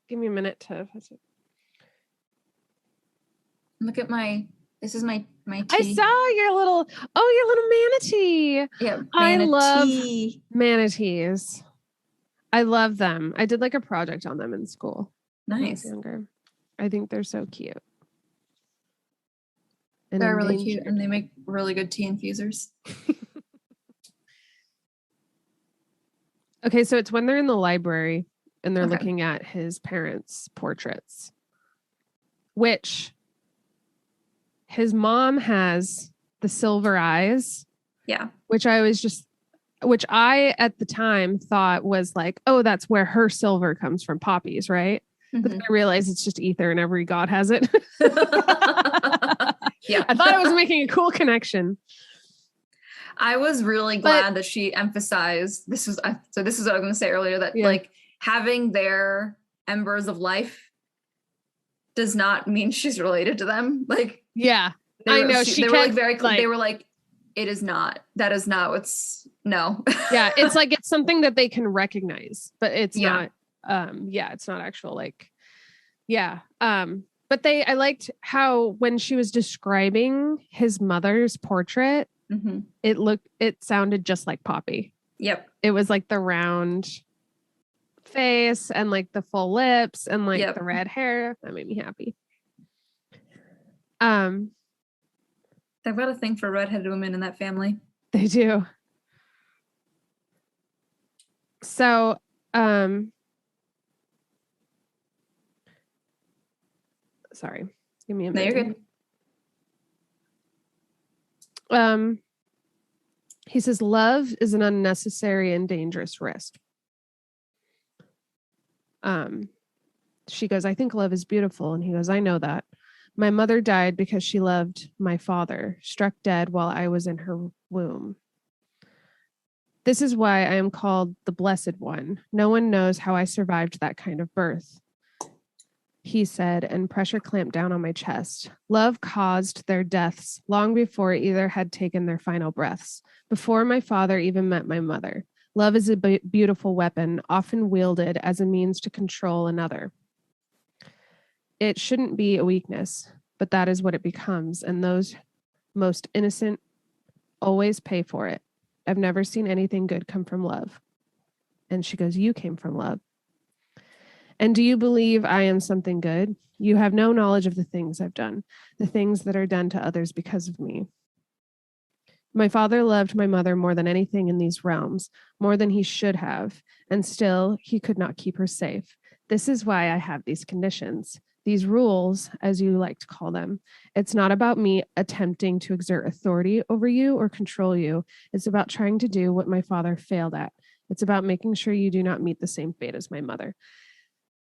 Give me a minute to. Look at this is my tea. I saw your little manatee. Yeah. Manatee. I love manatees. I love them. I did like a project on them in school. Nice. When I was younger. I think they're so cute. And they're really cute and they make really good tea infusers. Okay, so it's when they're in the library and they're looking at his parents' portraits, which his mom has the silver eyes. Yeah. Which I at the time thought was like, oh, that's where her silver comes from, Poppy's, right? Mm-hmm. But then I realized it's just ether and every god has it. Yeah. I thought I was making a cool connection. I was really glad that she emphasized this is what I was going to say earlier, that like having their embers of life does not mean she's related to them. Like, yeah, I know. They were like very clear. They were like, it is not. That is not what's no. Yeah, it's like it's something that they can recognize, but it's not. It's not actual like. Yeah. But I liked how when she was describing his mother's portrait, it sounded just like Poppy. Yep. It was like the round face and like the full lips and like the red hair. That made me happy. They've got a thing for redheaded women in that family. They do. So, sorry. Give me a minute. No, you're good. He says, love is an unnecessary and dangerous risk. She goes, I think love is beautiful. And he goes, I know that. My mother died because she loved my father, struck dead while I was in her womb. This is why I am called the Blessed One. No one knows how I survived that kind of birth, he said, and pressure clamped down on my chest. Love caused their deaths long before either had taken their final breaths, before my father even met my mother. Love is a beautiful weapon, often wielded as a means to control another. It shouldn't be a weakness, but that is what it becomes, and those most innocent always pay for it. I've never seen anything good come from love. And she goes, you came from love. And do you believe I am something good? You have no knowledge of the things I've done, the things that are done to others because of me. My father loved my mother more than anything in these realms, more than he should have, and still he could not keep her safe. This is why I have these conditions, these rules, as you like to call them. It's not about me attempting to exert authority over you or control you. It's about trying to do what my father failed at. It's about making sure you do not meet the same fate as my mother.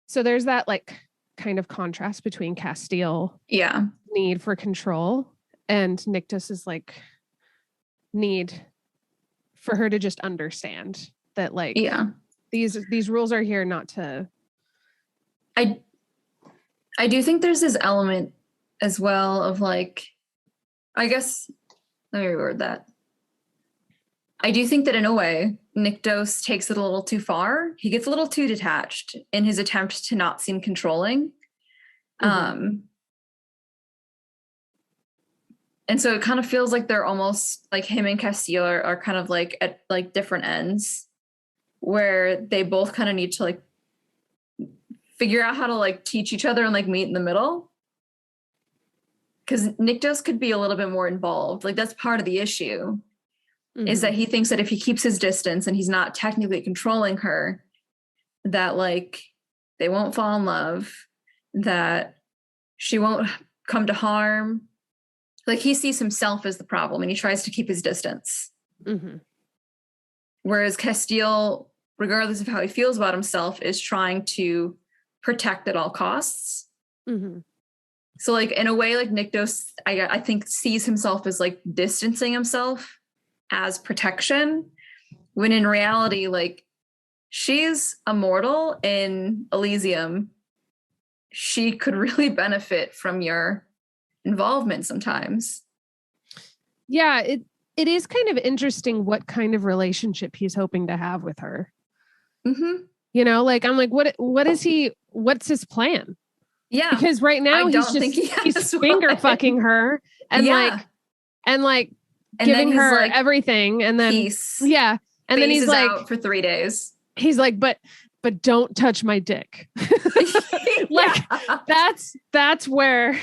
So there's that like kind of contrast between Castile need for control and Nyktos' like need for her to just understand that like these rules are here not to. I do think there's this element as well of like, I guess, let me reword that. I do think that in a way, Nyktos takes it a little too far. He gets a little too detached in his attempt to not seem controlling. And so it kind of feels like they're almost like him and Castile are kind of like at like different ends where they both kind of need to like figure out how to like teach each other and like meet in the middle. Because Nyktos could be a little bit more involved. Like that's part of the issue is that he thinks that if he keeps his distance and he's not technically controlling her, that like they won't fall in love, that she won't come to harm. Like he sees himself as the problem and he tries to keep his distance. Whereas Castile, regardless of how he feels about himself, is trying to protect at all costs. So like in a way, like Nyktos, I think sees himself as like distancing himself as protection, when in reality, like she's immortal in Elysium. She could really benefit from your involvement sometimes. Yeah, it is kind of interesting what kind of relationship he's hoping to have with her. You know, like I'm like, what's his plan? Yeah. Because right now he's finger fucking her and giving her like, everything and then peace. Yeah. And then he's like out for 3 days. He's like, but don't touch my dick. Like that's where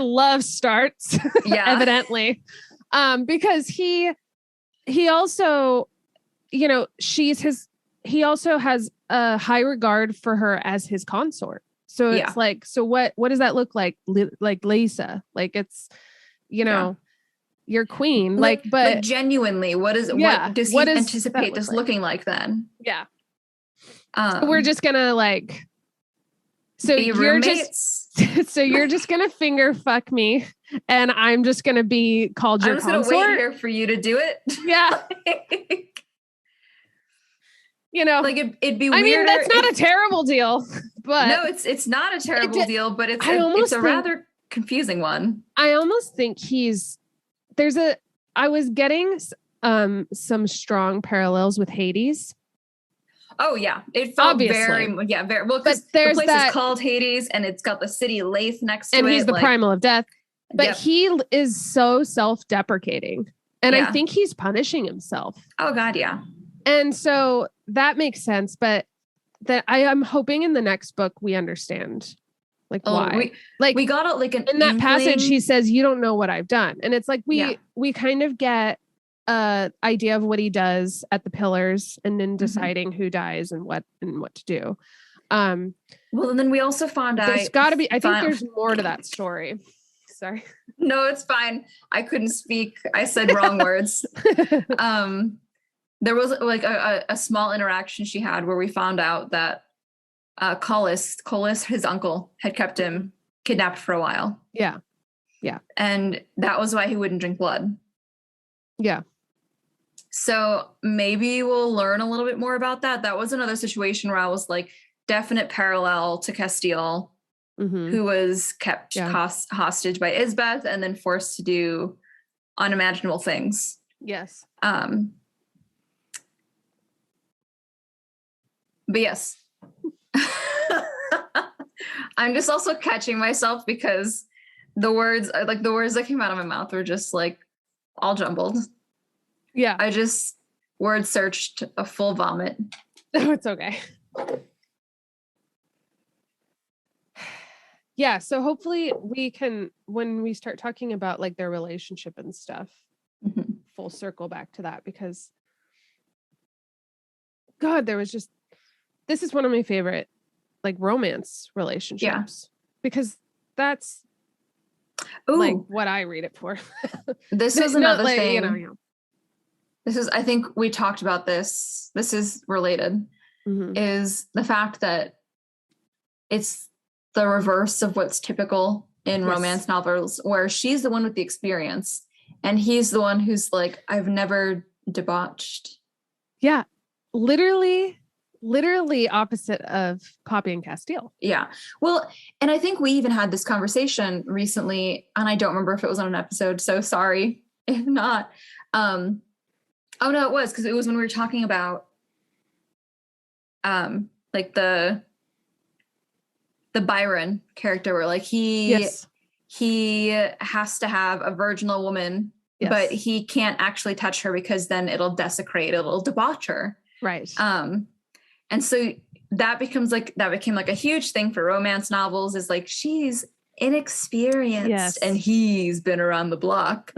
love starts. Evidently. Because he also, you know, he also has a high regard for her as his consort. So it's like, so what does that look like? Like Lisa, like it's, you know, your queen, but genuinely, what does he anticipate this looking like then? Yeah. So we're just gonna like, so you're just gonna finger fuck me, and I'm just gonna be called your consort. I'm just gonna wait here for you to do it. Yeah. you know, like it'd be weirder. I mean, that's not a terrible deal, but no, it's not a terrible deal, but it's a rather confusing one. I almost think I was getting some strong parallels with Hades. Oh yeah, it felt very well. Because the place is called Hades, and it's got the city Lathe next to it, and he's the primal of death. But he is so self-deprecating, and I think he's punishing himself. Oh God, yeah. And so that makes sense, but that I am hoping in the next book we understand why. We got in that passage he says, "You don't know what I've done," and it's like we kind of get idea of what he does at the pillars and then deciding who dies and what to do. Well, and then we also found out there's got to be. I think there's more to that story. Sorry. No, it's fine. I couldn't speak. I said wrong words. There was a small interaction she had where we found out that Colas, his uncle, had kept him kidnapped for a while. Yeah. Yeah. And that was why he wouldn't drink blood. Yeah. So maybe we'll learn a little bit more about that. That was another situation where I was like, definite parallel to Castile, who was kept hostage by Isbeth and then forced to do unimaginable things. Yes. But yes. I'm just also catching myself because the words that came out of my mouth were just like all jumbled. Yeah. I just word searched a full vomit. Oh, it's okay. Yeah, so hopefully we can, when we start talking about like their relationship and stuff, full circle back to that, because God, this is one of my favorite like romance relationships because that's like what I read it for. This is another thing. This is, I think we talked about this. This is related, is the fact that it's the reverse of what's typical in romance novels, where she's the one with the experience and he's the one who's like, I've never debauched. Yeah. Literally opposite of Poppy and Castile. Yeah. Well, and I think we even had this conversation recently, and I don't remember if it was on an episode, so sorry if not. Oh no, it was, because it was when we were talking about like the Byron character, where like he has to have a virginal woman, but he can't actually touch her because then it'll debauch her. Right. And so that became like a huge thing for romance novels, is like, she's inexperienced and he's been around the block.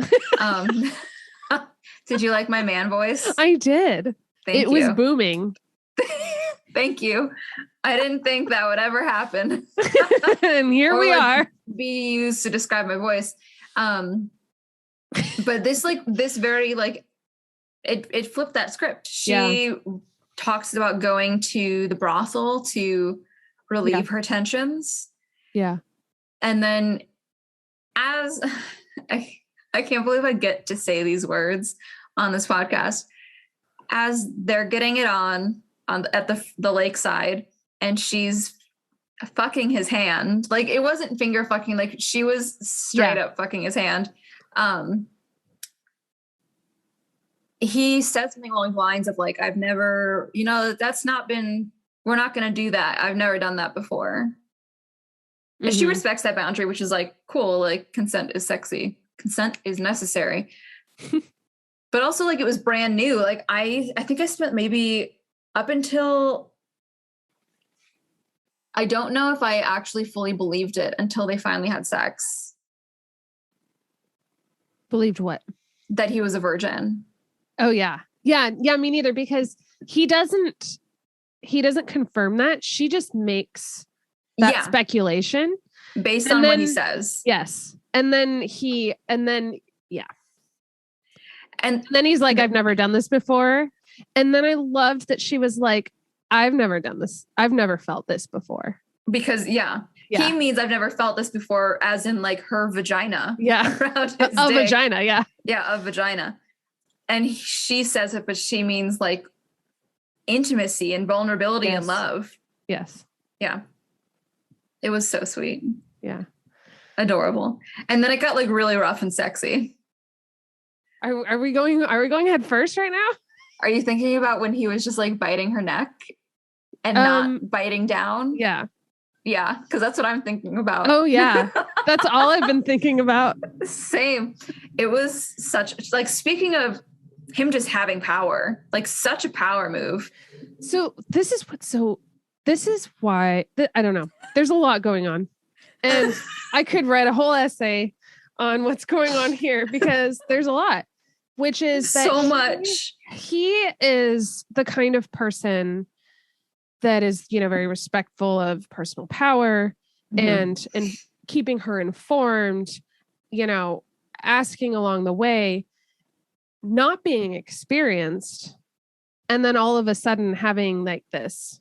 Did you like my man voice? I did. It was booming. Thank you. I didn't think that would ever happen. And here we are. Be used to describe my voice. But this very like, it flipped that script. She talks about going to the brothel to relieve her tensions. Yeah. And then as I can't believe I get to say these words on this podcast, as they're getting it on at the lakeside, and she's fucking his hand. Like, it wasn't finger fucking, like she was straight up fucking his hand. He said something along the lines of like, I've never, we're not going to do that. I've never done that before. And she respects that boundary, which is like, cool. Like, consent is sexy. Consent is necessary. But also, like, it was brand new. Like, I think I spent maybe up until, I don't know if I actually fully believed it until they finally had sex. Believed what? That he was a virgin. Oh yeah. Yeah. Yeah. Me neither, because he doesn't confirm that. She just makes that speculation based on what he says. Yes. And then he's like, I've never done this before. And then I loved that she was like, I've never done this. I've never felt this before. Because he means I've never felt this before, as in like her vagina. Yeah. Around his a dick. vagina. Yeah. Yeah. A vagina. And she says it, but she means like intimacy and vulnerability and love. Yes. Yeah. It was so sweet. Yeah. Adorable. And then it got like really rough and sexy. Are we going head first right now? Are you thinking about when he was just like biting her neck and not biting down? Yeah. Yeah, because that's what I'm thinking about. Oh, yeah. That's all I've been thinking about. Same. It was such, like, speaking of him just having power, like such a power move. So this is why, I don't know. There's a lot going on. And I could write a whole essay on what's going on here because there's a lot, which is that so much. He is the kind of person that is, very respectful of personal power and keeping her informed, asking along the way, not being experienced, and then all of a sudden having like this.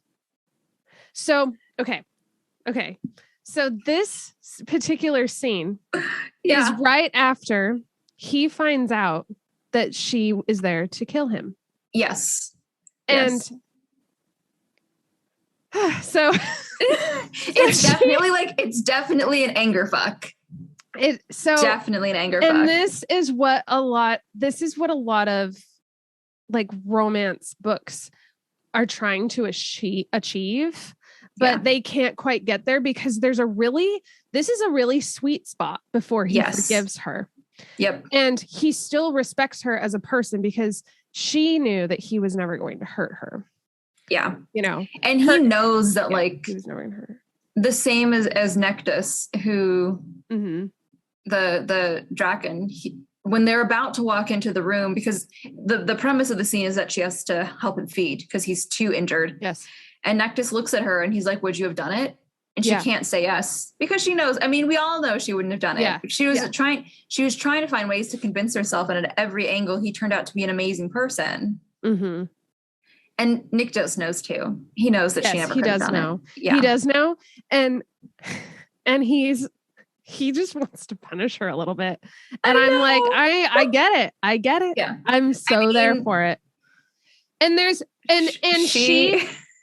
So, okay. So this particular scene is right after he finds out that she is there to kill him. Yes. And so it's definitely an anger fuck. Definitely an anger fuck. And this is what a lot of like romance books are trying to achieve, but they can't quite get there because this is a really sweet spot before he forgives her. Yep. And he still respects her as a person because she knew that he was never going to hurt her. Yeah. And he knows that like he was never going to hurt her. The same as Nyktos, who the Draken, when they're about to walk into the room, because the premise of the scene is that she has to help him feed because he's too injured. Yes. And Nyktos looks at her and he's like, would you have done it? And she can't say yes because she knows. I mean, we all know she wouldn't have done it. Yeah. She was trying to find ways to convince herself. And at every angle, he turned out to be an amazing person. Mm-hmm. And Nyktos knows too. He knows that she never could have done it. Yeah. He does know. And he just wants to punish her a little bit. And I'm like, I get it. Yeah. I'm so there for it. And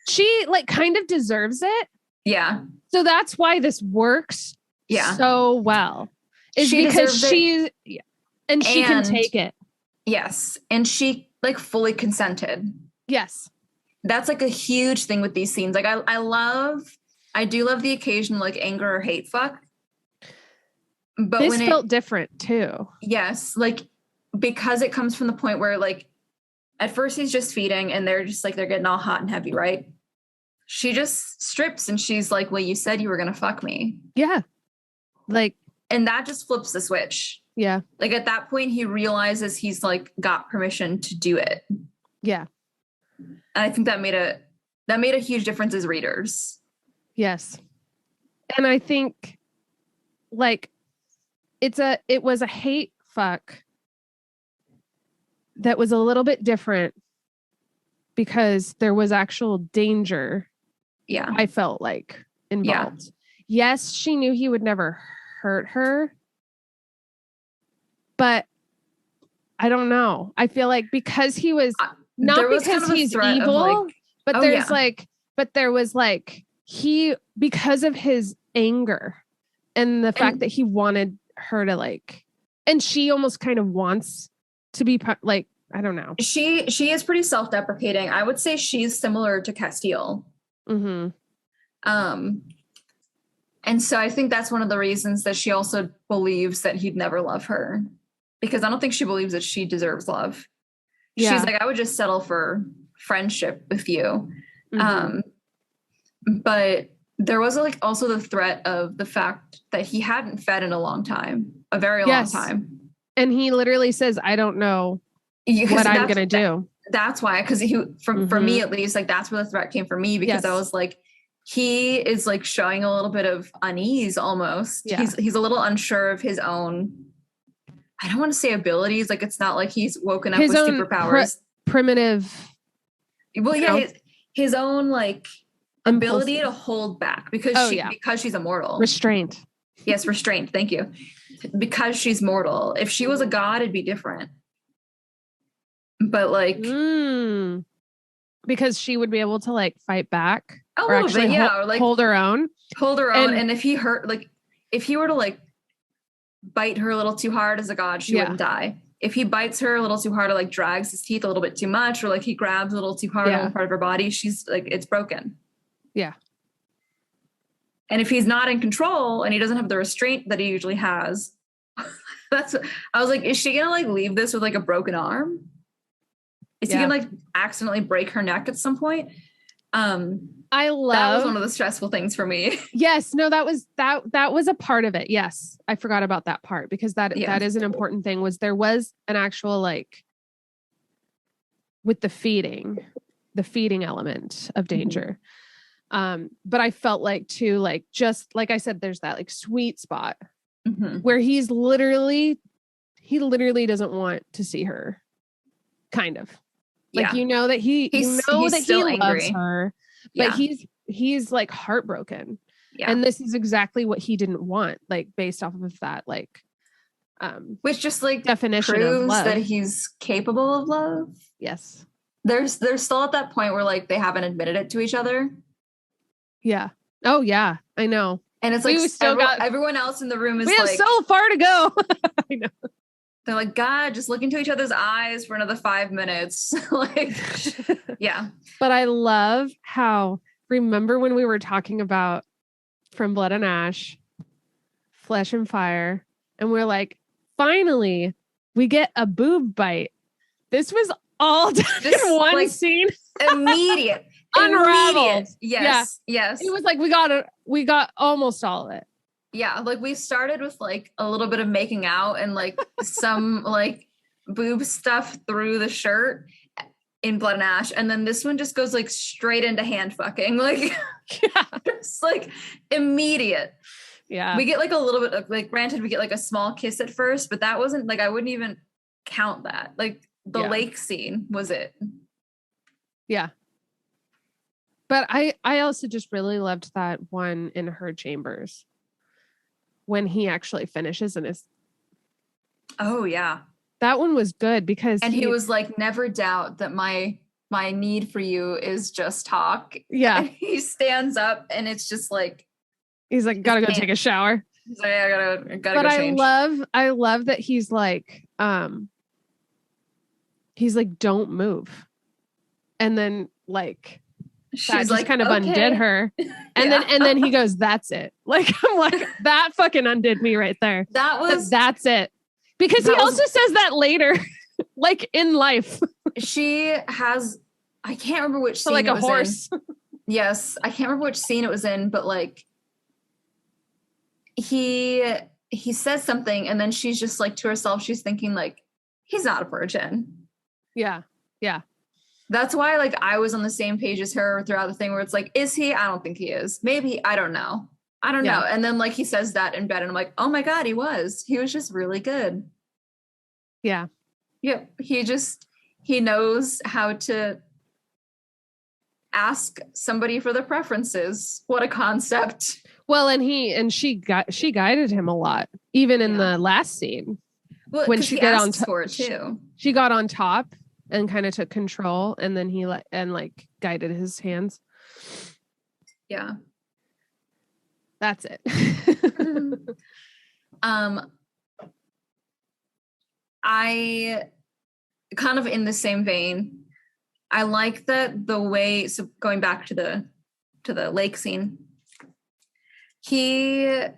she like kind of deserves it. Yeah. So that's why this works so well. Is because she can take it. Yes. And she like fully consented. Yes. That's like a huge thing with these scenes. Like I do love the occasional like anger or hate fuck. But this felt different too. Yes. Like, because it comes from the point where like, at first he's just feeding and they're just like, they're getting all hot and heavy, right? She just strips and she's like, well, you said you were going to fuck me. Yeah. Like, and that just flips the switch. Yeah. Like at that point he realizes he's like got permission to do it. Yeah. And I think that made a huge difference as readers. Yes. And I think like it was a hate fuck that was a little bit different because there was actual danger. Yeah. I felt like involved. Yeah. Yes, she knew he would never hurt her. But I don't know. I feel like because he was not because he's evil, but there was like because of his anger and the fact that he wanted her to like, and she almost kind of wants to be like, I don't know. She is pretty self-deprecating. I would say she's similar to Castile. Mm-hmm. And so I think that's one of the reasons that she also believes that he'd never love her, because I don't think she believes that she deserves love. Yeah. She's like, I would just settle for friendship with you. Mm-hmm. But there was like also the threat of the fact that he hadn't fed in a very long time. And he literally says, I don't know what I'm going to do. That's why, because for me, at least, like that's where the threat came for me, because I was like, he is like showing a little bit of unease almost. Yeah. He's a little unsure of his own, I don't want to say abilities. Like, it's not like he's woken up with superpowers. Primitive. Well, yeah, his own like ability to hold back because she's immortal. Restraint. Yes, restraint. Thank you. Because she's mortal. If she was a god, it'd be different. But like, because she would be able to like fight back a little bit, yeah, or like hold her own. And if he were to like bite her a little too hard as a god, she wouldn't die. If he bites her a little too hard or like drags his teeth a little bit too much, or like he grabs a little too hard on part of her body, she's like, it's broken. Yeah. And if he's not in control and he doesn't have the restraint that he usually has, I was like, is she gonna like leave this with like a broken arm? Is he gonna like accidentally break her neck at some point? That was one of the stressful things for me. Yes, no, that was a part of it. Yes, I forgot about that part because that is an important thing. Was there was an actual like with the feeding element of danger. But I felt like too, like just like I said, there's that like sweet spot where he literally doesn't want to see her, kind of like you know that he's angry. Loves her, but he's like heartbroken, and this is exactly what he didn't want, like based off of that, like which just like definition proves of love. that he's capable of love. Yes, they're still at that point where like they haven't admitted it to each other. Yeah. Oh yeah, I know. And it's like everyone else in the room is we have so far to go. I know. They're like, God, just look into each other's eyes for another 5 minutes. Like, yeah. But I love how, remember when we were talking about From Blood and Ash, Flesh and Fire, and we're like, finally, we get a boob bite. This was all done in one like, scene. Immediate. Unraveled. Yes. Yes. It was like we got almost all of it. Yeah, like we started with like a little bit of making out and like some like boob stuff through the shirt in Blood and Ash, and then this one just goes like straight into hand fucking, like it's like immediate. Yeah, we get like a little bit of like, granted we get like a small kiss at first, but that wasn't like, I wouldn't even count that. Like the lake scene was it. Yeah. But I also just really loved that one in her chambers when he actually finishes and is. Oh yeah. That one was good because he was like, never doubt that my need for you is just talk. Yeah. And he stands up and it's just like, he's like, gotta go take a shower. He's like, I gotta but go change. I love that he's like, don't move. And then like, she's like kind of undid her. And then he goes, that's it. Like, I'm like, that fucking undid me right there. That's it. Because he also says that later, like in life. She has, I can't remember which scene like it was a horse. In. Yes. I can't remember which scene it was in, but like he says something and then she's just like to herself, she's thinking like, he's not a virgin. Yeah. Yeah. That's why, like, I was on the same page as her throughout the thing where it's like, is he? I don't think he is. Maybe. I don't know. And then, like, he says that in bed and I'm like, oh my God, he was just really good. Yeah. Yep. He knows how to ask somebody for their preferences. What a concept. Well, and she guided him a lot, even in the last scene. Well, when she got on top, she got on top and kind of took control, and then he guided his hands. Yeah. That's it. I kind of in the same vein, I like that the way, so going back to the lake scene, he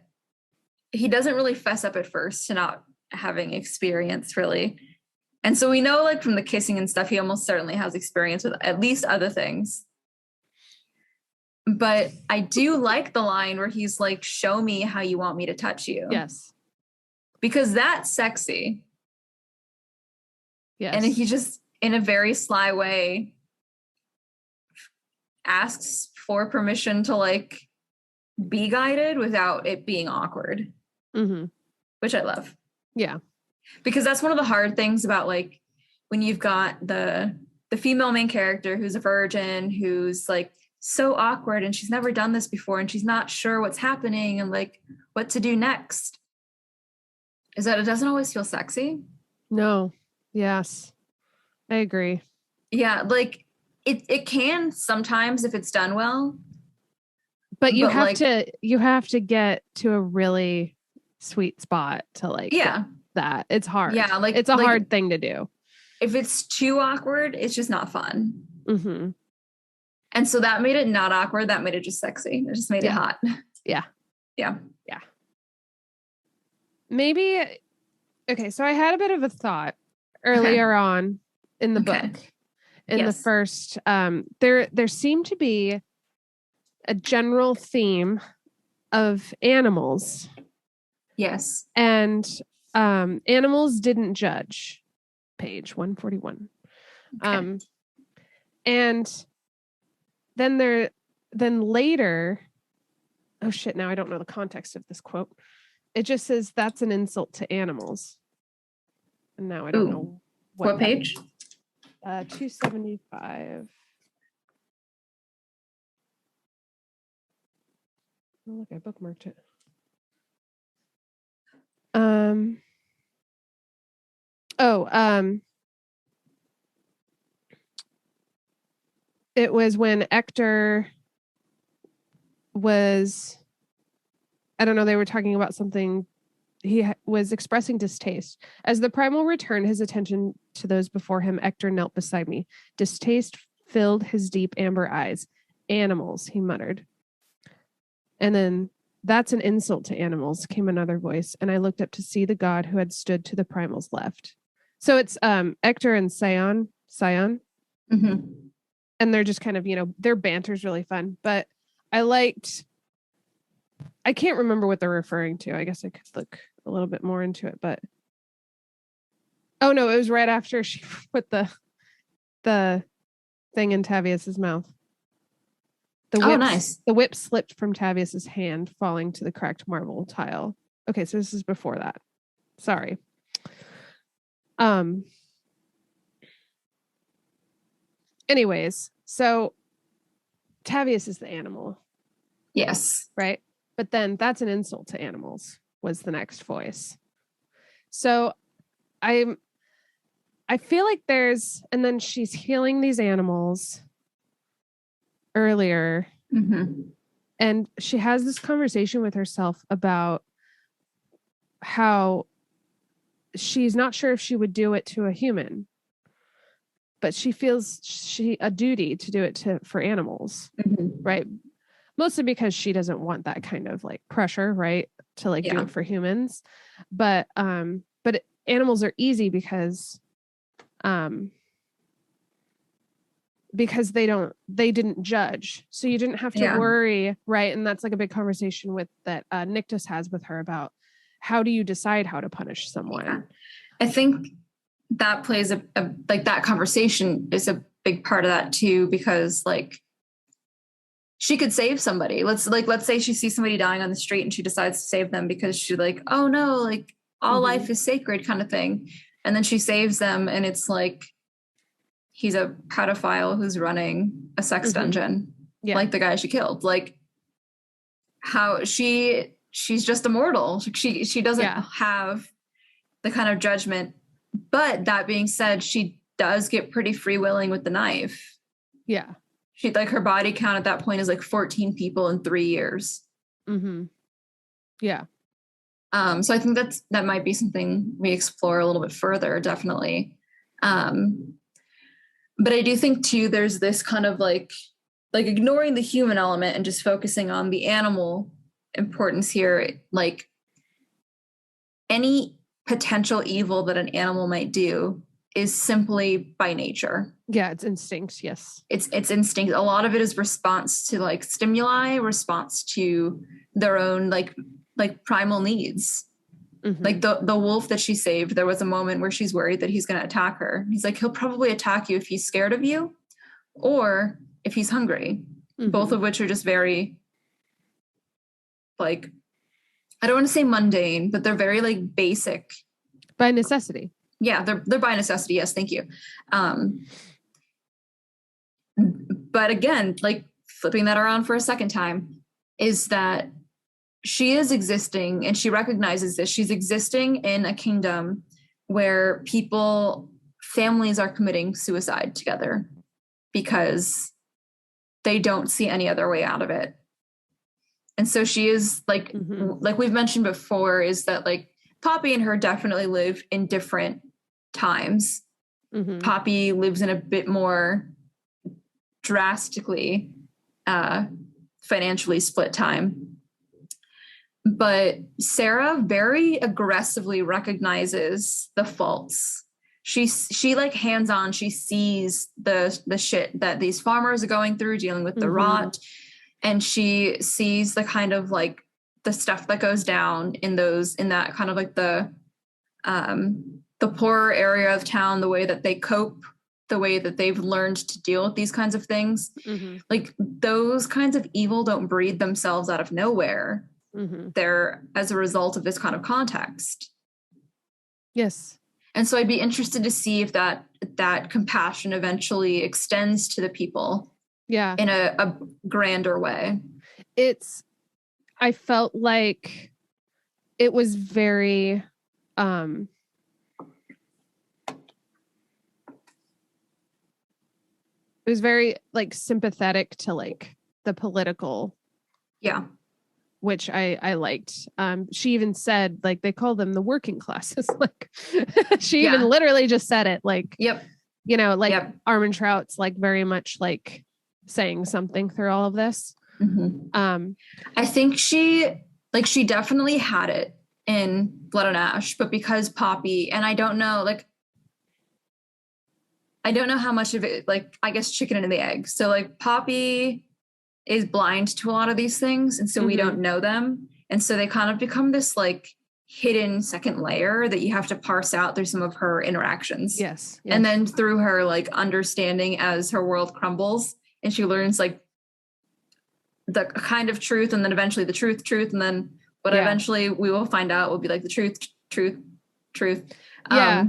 doesn't really fess up at first to not having experience really. And so we know, like, from the kissing and stuff, he almost certainly has experience with at least other things. But I do like the line where he's like, show me how you want me to touch you. Yes. Because that's sexy. Yes. And he just, in a very sly way, asks for permission to, like, be guided without it being awkward. Mm-hmm. Which I love. Yeah. Because that's one of the hard things about, like, when you've got the female main character who's a virgin, who's like so awkward and she's never done this before and she's not sure what's happening and like what to do next, is that it doesn't always feel sexy. No. Yes. I agree. Yeah. Like It can sometimes if it's done well. But you have to get to a really sweet spot to like get that. It's hard. Yeah, like it's a hard thing to do. If it's too awkward, it's just not fun. Mm-hmm. And so that made it not awkward. That made it just sexy. It just made it hot. Yeah. Yeah. Yeah. Maybe. Okay. So I had a bit of a thought earlier on in the book. In the first, there seemed to be a general theme of animals. Yes. And animals didn't judge. Page 141. Okay. And then later, oh shit, now I don't know the context of this quote. It just says that's an insult to animals. And now I don't know what page? 275. Oh, look, I bookmarked it. It was when Ector was, I don't know, they were talking about something. He was expressing distaste. As the primal returned his attention to those before him, Ector knelt beside me. Distaste filled his deep amber eyes. Animals, he muttered. And then, that's an insult to animals, came another voice, and I looked up to see the god who had stood to the primal's left. So it's Ector and Scion. Mm-hmm. And they're just kind of, their banter's really fun. But I can't remember what they're referring to. I guess I could look a little bit more into it, but oh no, it was right after she put the thing in Tavius's mouth. Nice. The whip slipped from Tavius's hand, falling to the cracked marble tile. Okay, so this is before that. Sorry. Anyways, so Tavius is the animal. Yes. Right? But then that's an insult to animals, was the next voice. So I feel like and then she's healing these animals earlier. Mm-hmm. And she has this conversation with herself about how she's not sure if she would do it to a human, but she feels a duty to do it for animals, right? Mostly because she doesn't want that kind of like pressure, right? To like do it for humans. But animals are easy because they didn't judge. So you didn't have to worry, right? And that's like a big conversation that Nyktos has with her about how do you decide how to punish someone? Yeah. I think that plays like that conversation is a big part of that too, because like she could save somebody. Let's say she sees somebody dying on the street and she decides to save them because she's like, oh no, like all life is sacred kind of thing. And then she saves them and it's like, he's a pedophile who's running a sex dungeon, like the guy she killed. Like how she's just immortal. She doesn't have the kind of judgment. But that being said, she does get pretty free willing with the knife. Yeah. She like her body count at that point is like 14 people in 3 years. Mm-hmm. Yeah. So I think that might be something we explore a little bit further, definitely. But I do think too, there's this kind of like ignoring the human element and just focusing on the animal importance here. Like any potential evil that an animal might do is simply by nature. Yeah, it's instinct. Yes. It's instinct. A lot of it is response to like stimuli, response to their own like primal needs. Mm-hmm. Like the wolf that she saved, there was a moment where she's worried that he's going to attack her. He's like, he'll probably attack you if he's scared of you or if he's hungry, both of which are just very like, I don't want to say mundane, but they're very like basic. By necessity. Yeah, they're by necessity. Yes, thank you. But again, like flipping that around for a second time, is that she is existing and she recognizes this. She's existing in a kingdom where families are committing suicide together. because they don't see any other way out of it. And so she is like we've mentioned before, is that like Poppy and her definitely live in different times. Poppy lives in a bit more drastically financially split time. But Sarah very aggressively recognizes the faults. She like hands-on, she sees the shit that these farmers are going through, dealing with the rot, and she sees the kind of like the stuff that goes down in that kind of like the poorer area of town, the way that they cope, the way that they've learned to deal with these kinds of things. Like those kinds of evil don't breed themselves out of nowhere. They're as a result of this kind of context. Yes. And so I'd be interested to see if that compassion eventually extends to the people. Yeah. In a grander way. I felt like it was very it was very like sympathetic to like the political, which I liked. She even said like they call them the working classes. Like she even literally just said it. Like you know, like Armentrout's like very much like saying something through all of this. I think she definitely had it in Blood and Ash, but because Poppy, and I don't know how much of it, like, I guess chicken and the egg. So like Poppy is blind to a lot of these things. And so we don't know them. And so they kind of become this like hidden second layer that you have to parse out through some of her interactions. Yes. And then through her like understanding as her world crumbles and she learns like the kind of truth, and then eventually the truth. And then what eventually we will find out will be like the truth. Yeah.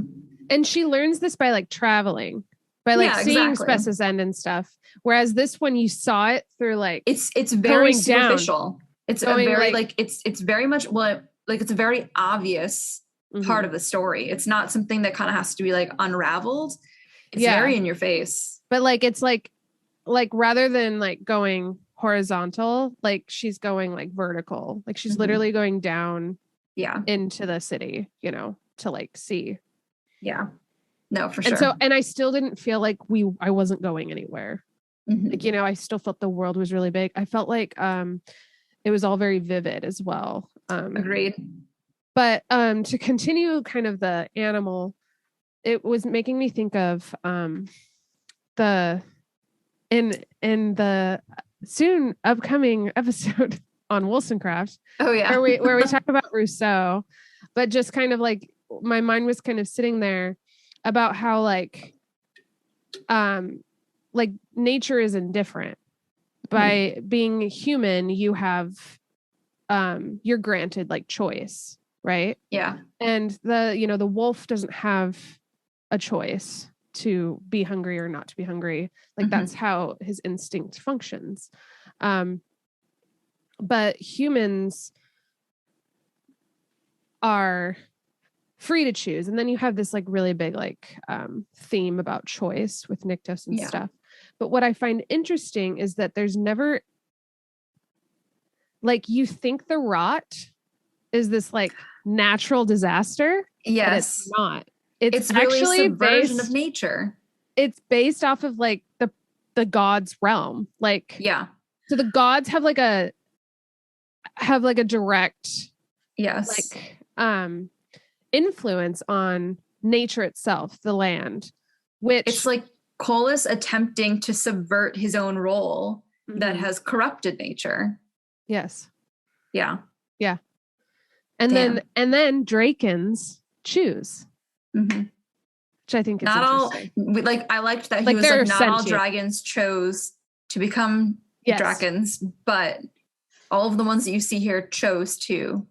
And she learns this by like traveling, by like seeing Spess's End and stuff. Whereas this one, you saw it through like it's very superficial. Down, it's a very like it's very much it's a very obvious part of the story. It's not something that kind of has to be like unraveled. It's very in your face. But like it's like rather than like going horizontal, like she's going like vertical. Like she's literally going down into the city, you know, to like see. Yeah. No, for sure. And so, and I still didn't feel like I wasn't going anywhere. Like, you know, I still felt the world was really big. I felt like it was all very vivid as well. Agreed. But to continue kind of the animal, it was making me think of the in the soon upcoming episode on Wollstonecraft. Oh yeah. where we talk about Rousseau, but just kind of like my mind was kind of sitting there about how like nature is indifferent. By being human, you have you're granted like choice, right? Yeah. And the wolf doesn't have a choice to be hungry or not to be hungry. Like that's how his instinct functions. But humans are free to choose. And then you have this like really big like theme about choice with Nyktos and stuff. But what I find interesting is that there's never like, you think the rot is this like natural disaster. Yes. But it's not. It's really actually a subversion of nature. It's based off of like the gods' realm. Like, so the gods have like a direct like influence on nature itself, the land, which it's like Colas attempting to subvert his own role that has corrupted nature. Yes. Yeah. Yeah. And then Drakens choose. Which I think is not all like, I liked that he was like, not all dragons chose to become dragons, but all of the ones that you see here chose to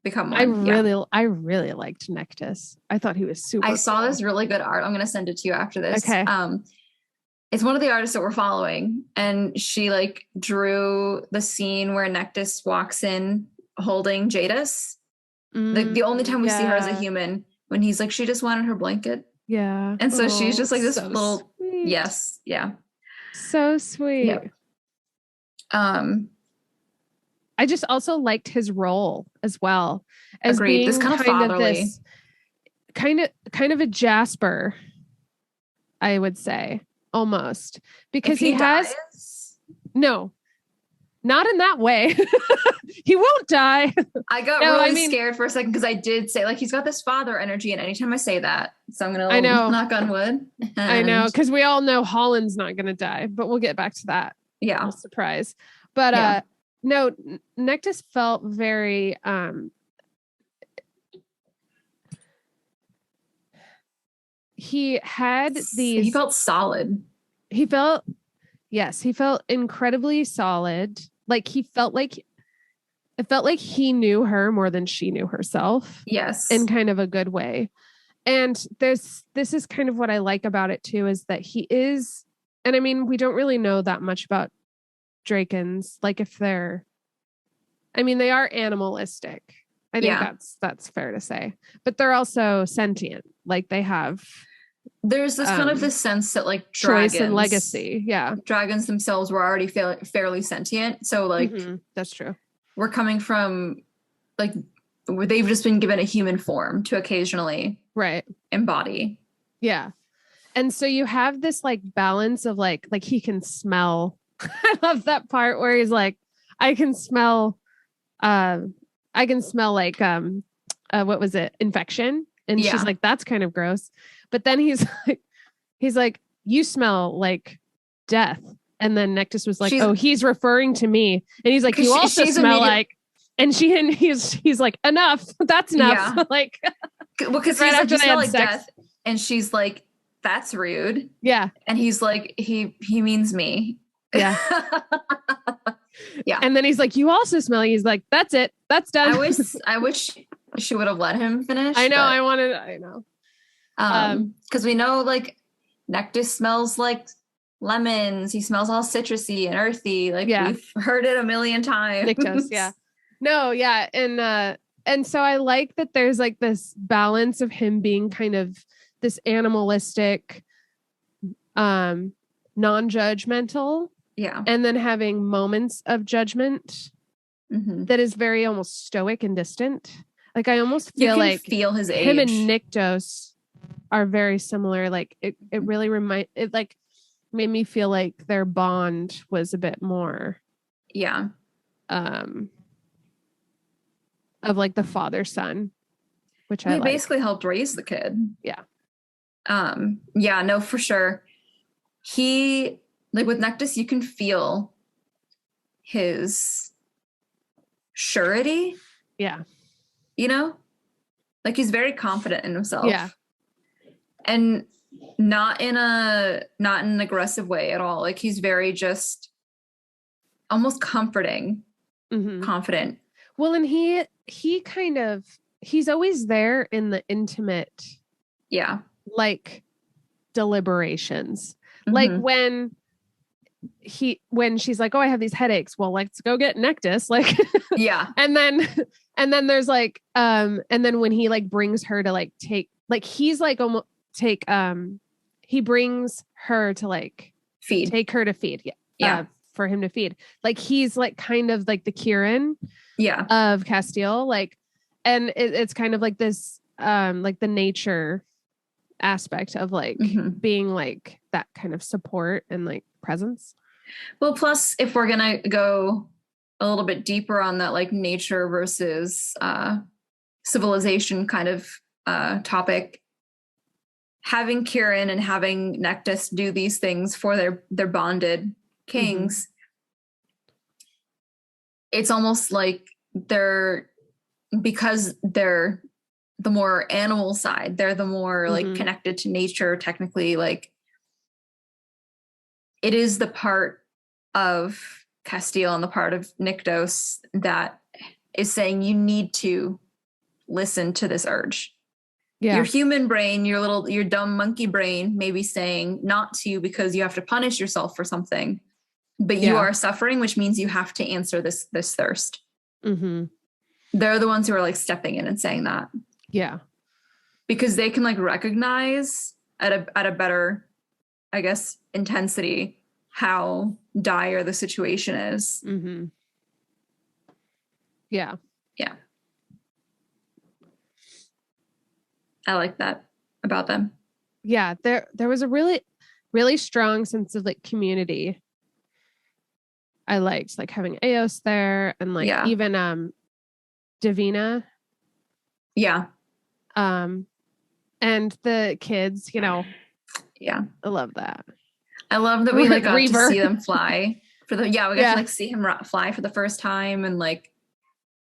become one. I really liked Nyktos. I thought he was super I saw this really good art. I'm going to send it to you after this. Okay. It's one of the artists that we're following, and she like drew the scene where Nyktos walks in holding Jadis. The only time we see her as a human, when he's like, she just wanted her blanket. Yeah. And so she's just like this so little sweet. Yes. Yeah. So sweet. Yep. I just also liked his role as well as agreed. being This kind of fatherly, kind of a Jasper, I would say, almost, because he has dies? No, not in that way. He won't die. I got really scared for a second because I did say, like, he's got this father energy, and anytime I say that, so I'm gonna knock on wood. I know, because we all know Holland's not gonna die, but we'll get back to that. Yeah, no surprise. But no, Nyktos felt very he had these. He felt solid. He felt incredibly solid. Like it felt like he knew her more than she knew herself. Yes. In kind of a good way. And this is kind of what I like about it too, is that he is, and I mean, we don't really know that much about Drakens. Like if they are animalistic. I think that's fair to say, but they're also sentient. Like they have, there's this kind of this sense that like choice and legacy. Yeah. Dragons themselves were already fairly sentient. So like, that's true. We're coming from like, they've just been given a human form to occasionally embody. Yeah. And so you have this like balance of like he can smell. I love that part where he's like, I can smell like, what was it? Infection. And she's like, that's kind of gross. But then he's like, you smell like death. And then Nyktos was like, he's referring to me. And he's like, you also smell like, and he's like, enough. That's enough. Yeah. Like, because he's like, you smell like death. And she's like, that's rude. Yeah. And he's like, he means me. Yeah. Yeah. And then he's like, you also smell. He's like, that's it. That's done. I wish she would have let him finish. I know. I know. Because we know like Nyktos smells like lemons. He smells all citrusy and earthy. Like we've heard it a million times. Nyktos, yeah. No, yeah. And so I like that there's like this balance of him being kind of this animalistic, non-judgmental. Yeah. And then having moments of judgment that is very almost stoic and distant. Like I almost feel like feel his age. Him and Nyktos are very similar. Like it really made me feel like their bond was a bit more of like the father-son, which I basically helped raise the kid. Yeah. Yeah, no, for sure. He like with Nyktos, you can feel his surety. Yeah. You know? Like he's very confident in himself. Yeah. And not in an aggressive way at all. Like he's very just almost comforting, confident. Well, and he's always there in the intimate, like deliberations. Like when she's like, oh, I have these headaches. Well, let's go get Nyktos. Like, and then there's like, and then when he like brings her to like take, like, he's like, almost take, he brings her to like take her to feed. For him to feed. Like, he's like kind of like the Kieran of Castile. Like, and it's kind of like this, like the nature aspect of like being like that kind of support and like presence. Well, plus if we're gonna go a little bit deeper on that like nature versus civilization kind of topic, having Kieran and having Nyktos do these things for their bonded kings, it's almost like because they're the more animal side, they're the more like connected to nature technically. Like it is the part of Castile and the part of Nyktos that is saying you need to listen to this urge. Your human brain, your dumb monkey brain may be saying not to because you have to punish yourself for something, but you are suffering, which means you have to answer this thirst. They're the ones who are like stepping in and saying that. Yeah. Because they can like recognize at a better I guess, intensity how dire the situation is. Mm-hmm. Yeah. Yeah. I like that about them. Yeah, there was a really, really strong sense of like community. I liked like having Eos there and like even Davina. Yeah. And the kids, you know. Yeah. I love that. I love that we like got Reaver. to see them fly we got to like see him fly for the first time, and like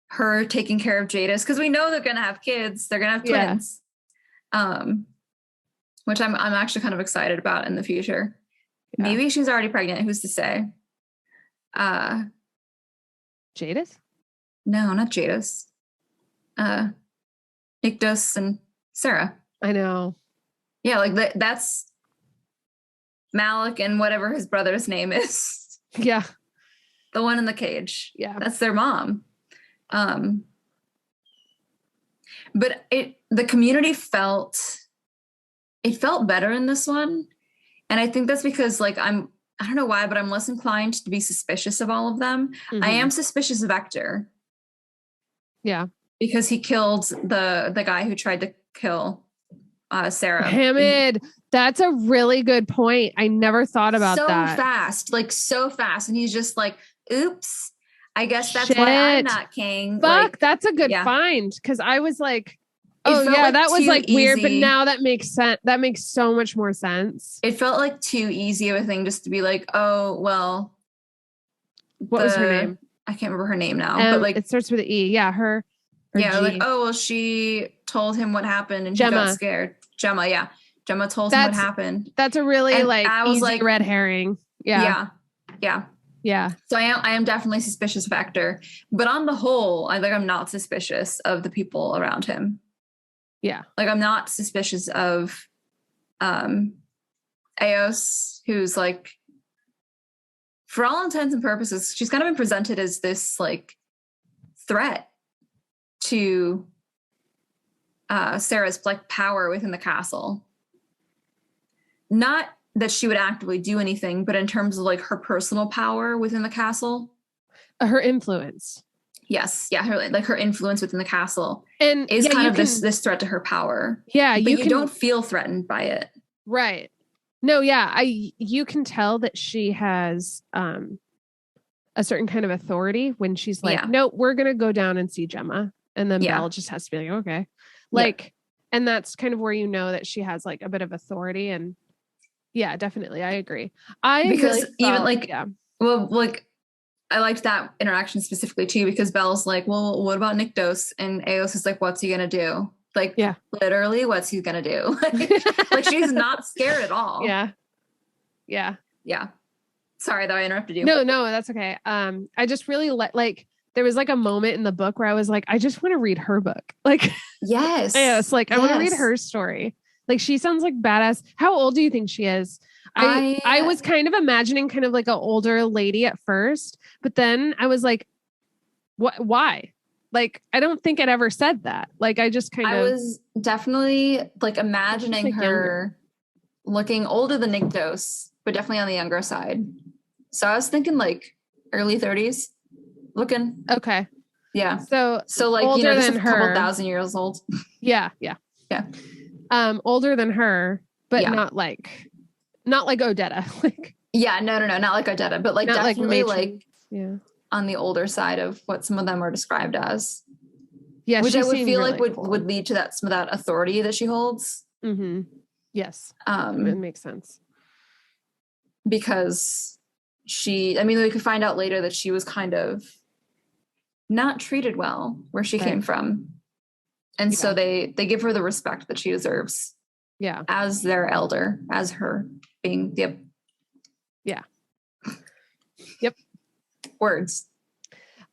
her taking care of Jadis, because we know they're gonna have kids. They're gonna have twins. Which I'm actually kind of excited about in the future. Yeah. Maybe she's already pregnant. Who's to say? Jadis? No, not Jadis. Nyktos and Sarah. I know. Yeah, like that's Malik and whatever his brother's name is. Yeah. The one in the cage. Yeah. That's their mom. But the community felt better in this one. And I think that's because like I don't know why, but I'm less inclined to be suspicious of all of them. Mm-hmm. I am suspicious of Vector. Yeah. Because he killed the guy who tried to kill Sarah. Hamid, that's a really good point. I never thought about that. So fast. And he's just like, oops, I guess that's why I'm not king. Fuck, like, that's a good find. Because I was like, oh yeah, like that was like weird, but now that makes sense. That makes so much more sense. It felt like too easy of a thing just to be like, oh, well. What was her name? I can't remember her name now, but like it starts with an E. Yeah, her yeah, G. Like, oh, well, she told him what happened and Gemma. He got scared. Gemma, yeah. Gemma told him what happened. That's a really and like I was easy like, red herring. Yeah. Yeah. So I am definitely suspicious of Vector, but on the whole, I'm not suspicious of the people around him. Yeah. Like I'm not suspicious of Eos, who's like, for all intents and purposes, she's kind of been presented as this like threat to Sarah's like power within the castle. Not that she would actively do anything, but in terms of like her personal power within the castle, her influence. Yes, yeah, her influence within the castle and is kind of this threat to her power. Yeah, but you don't feel threatened by it, right? No, yeah, you can tell that she has a certain kind of authority when she's like, no, we're gonna go down and see Gemma. And then Belle just has to be like, okay. Like, and that's kind of where you know that she has like a bit of authority. And yeah, definitely. I agree. Because even like, well, like I liked that interaction specifically too, because Belle's like, well, what about Nyktos? And Eos is like, what's he going to do? Like, literally, what's he going to do? Like she's not scared at all. Yeah. Yeah. Yeah. Sorry though, I interrupted you. No, that's okay. I just really like, there was like a moment in the book where I was like, I just want to read her book. Like, yes. I want to read her story. Like, she sounds like badass. How old do you think she is? I was kind of imagining kind of like an older lady at first, but then I was like, what, why? Like, I don't think it ever said that. Like, I was definitely like imagining her looking older than Nyktos, but definitely on the younger side. So I was thinking like early 30s. Looking okay, yeah. So like older just than a couple her, thousand years old. Yeah. Older than her, but not like Odetta. Like no, not like Odetta, but like definitely like on the older side of what some of them are described as. Yeah, which I would feel really like would lead to some of that authority that she holds. Mm-hmm. Yes, it makes sense because we could find out later that she was kind of not treated well where she came from. And so they give her the respect that she deserves. Yeah. As their elder, as her being, Yeah. Yep. Words.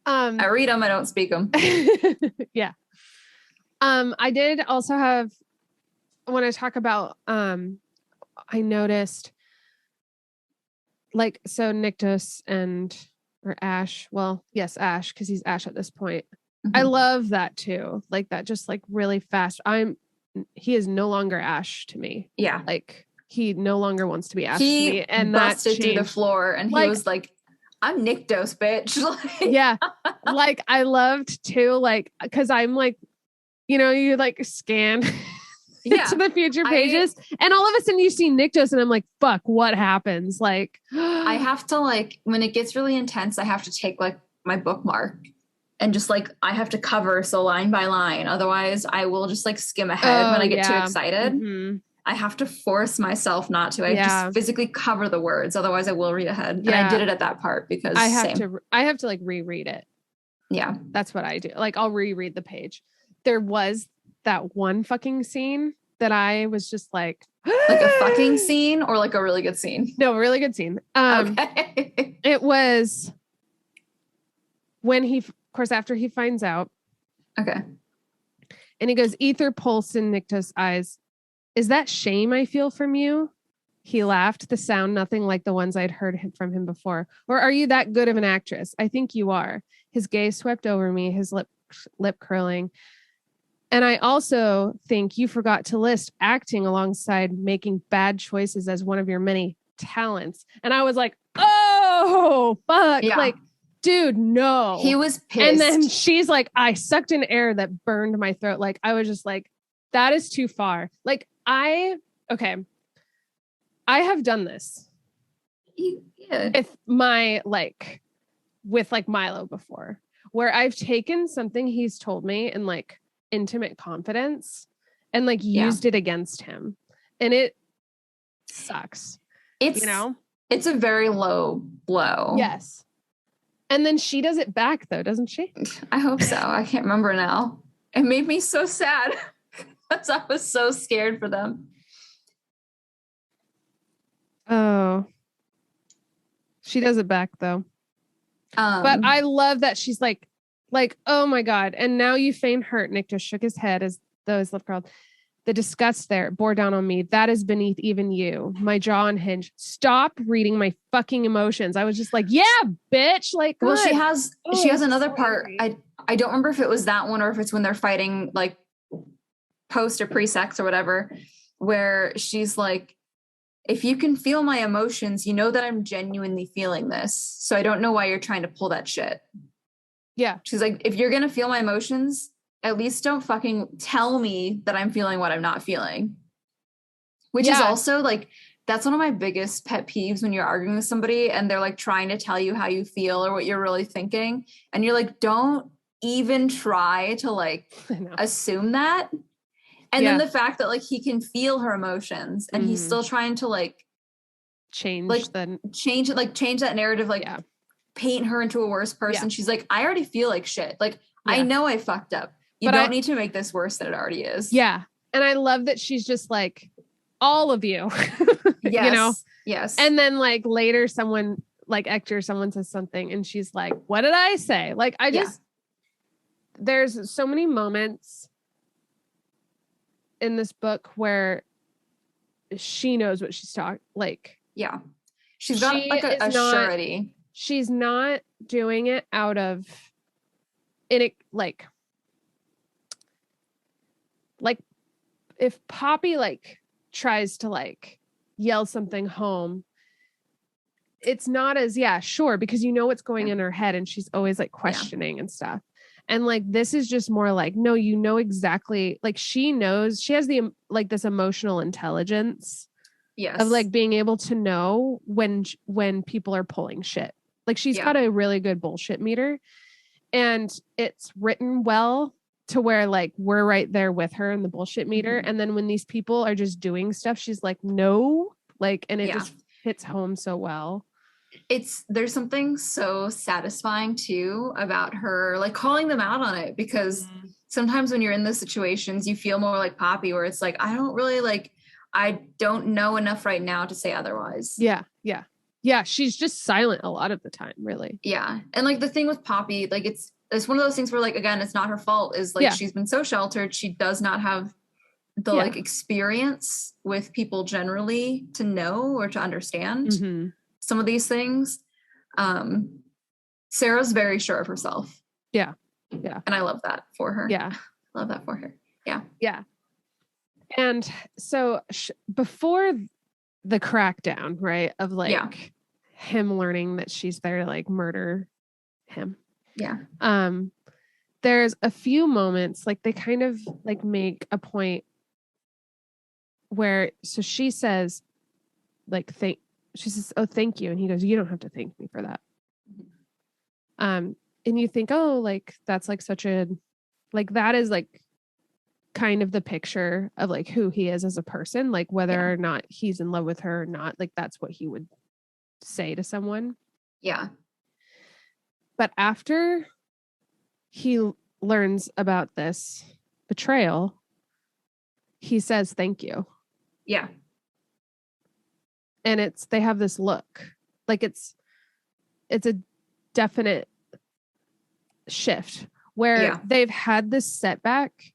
I read them, I don't speak them. Yeah. I did also have, when I talk about, I noticed like, so Nyktos or Ash. Well, yes, Ash, because he's Ash at this point. Mm-hmm. I love that too. Like that, just like really fast. He is no longer Ash to me. Yeah. Like he no longer wants to be asked to be. And that busted through the floor and he like, was like, he he busted through the floor and he was like, I'm Nyktos, bitch. Yeah. Like I loved too, like, cause I'm like, you know, you like scan to the future pages and all of a sudden you see Nyktos and I'm like, fuck, what happens? Like I have to like, when it gets really intense, I have to take like my bookmark and just like, I have to cover. So line by line. Otherwise I will just like skim ahead when I get too excited. Mm-hmm. I have to force myself not to. I just physically cover the words. Otherwise I will read ahead. Yeah. And I did it at that part because I have to like reread it. Yeah. That's what I do. Like I'll reread the page. There was that one fucking scene that I was just like a fucking scene or like a really good scene? No, really good scene. Okay. It was when of course, after he finds out. Okay. And he goes, ether pulsed in Nyktos' eyes. Is that shame I feel from you? He laughed, the sound nothing like the ones I'd heard from him before. Or are you that good of an actress? I think you are. His gaze swept over me, his lip curling. And I also think you forgot to list acting alongside making bad choices as one of your many talents. And I was like, oh, fuck. Yeah. Like, dude, no. He was pissed. And then she's like, I sucked in air that burned my throat. Like, I was just like, that is too far. Like, I have done this. Yeah. With Milo before, where I've taken something he's told me in like intimate confidence and like used it against him. And it sucks. It's a very low blow. Yes. And then she does it back though, doesn't she? I hope so. I can't remember now. It made me so sad. Because I was so scared for them. Oh. She does it back though. But I love that she's like, oh my God. And now you feign hurt. Nick just shook his head as though his lip curled. The disgust there bore down on me. That is beneath even you. My jaw unhinged. Stop reading my fucking emotions. I was just like, yeah, bitch. Like, well, she has another part. I don't remember if it was that one or if it's when they're fighting like post or pre-sex or whatever, where she's like, if you can feel my emotions, you know that I'm genuinely feeling this. So I don't know why you're trying to pull that shit. Yeah. She's like, if you're going to feel my emotions, at least don't fucking tell me that I'm feeling what I'm not feeling. Which is also like, that's one of my biggest pet peeves when you're arguing with somebody and they're like trying to tell you how you feel or what you're really thinking. And you're like, don't even try to like assume that. And then the fact that like he can feel her emotions and he's still trying to like change that narrative, like paint her into a worse person. She's like, I already feel like shit. Like, I know I fucked up. You don't need to make this worse than it already is. Yeah. And I love that she's just like, all of you, yes. You know? Yes. And then like later someone says something and she's like, what did I say? Like, there's so many moments in this book where she knows what she's talking like. Yeah. She's got like a surety. She's not doing it out of like if Poppy like tries to like yell something home, it's not as sure, because you know what's going in her head and she's always like questioning and stuff. And like, this is just more like, no, you know exactly, like she knows, she has the like this emotional intelligence of like being able to know when people are pulling shit. Like she's got a really good bullshit meter and it's written well to where like we're right there with her in the bullshit meter. And then when these people are just doing stuff, she's like, no, like, and it just hits home so well. There's something so satisfying too about her like calling them out on it, because sometimes when you're in those situations you feel more like Poppy, where it's like, I don't know enough right now to say otherwise. Yeah, she's just silent a lot of the time, really. Yeah. And like the thing with Poppy, like it's one of those things where like, again, it's not her fault, is like she's been so sheltered, she does not have the like experience with people generally to know or to understand some of these things. Sarah's very sure of herself. Yeah. And I love that for her. Yeah. Love that for her. Yeah. And so before the crackdown, right? Of like him learning that she's there to like murder him. Yeah. There's a few moments like they kind of like make a point where, so she says like, she says, oh, thank you. And he goes, you don't have to thank me for that. And you think, oh, like, that's like such a, like, that is like kind of the picture of like who he is as a person, like whether or not he's in love with her or not, like that's what he would say to someone. Yeah. But after he learns about this betrayal, he says, thank you. Yeah. And they have this look like it's a definite shift where they've had this setback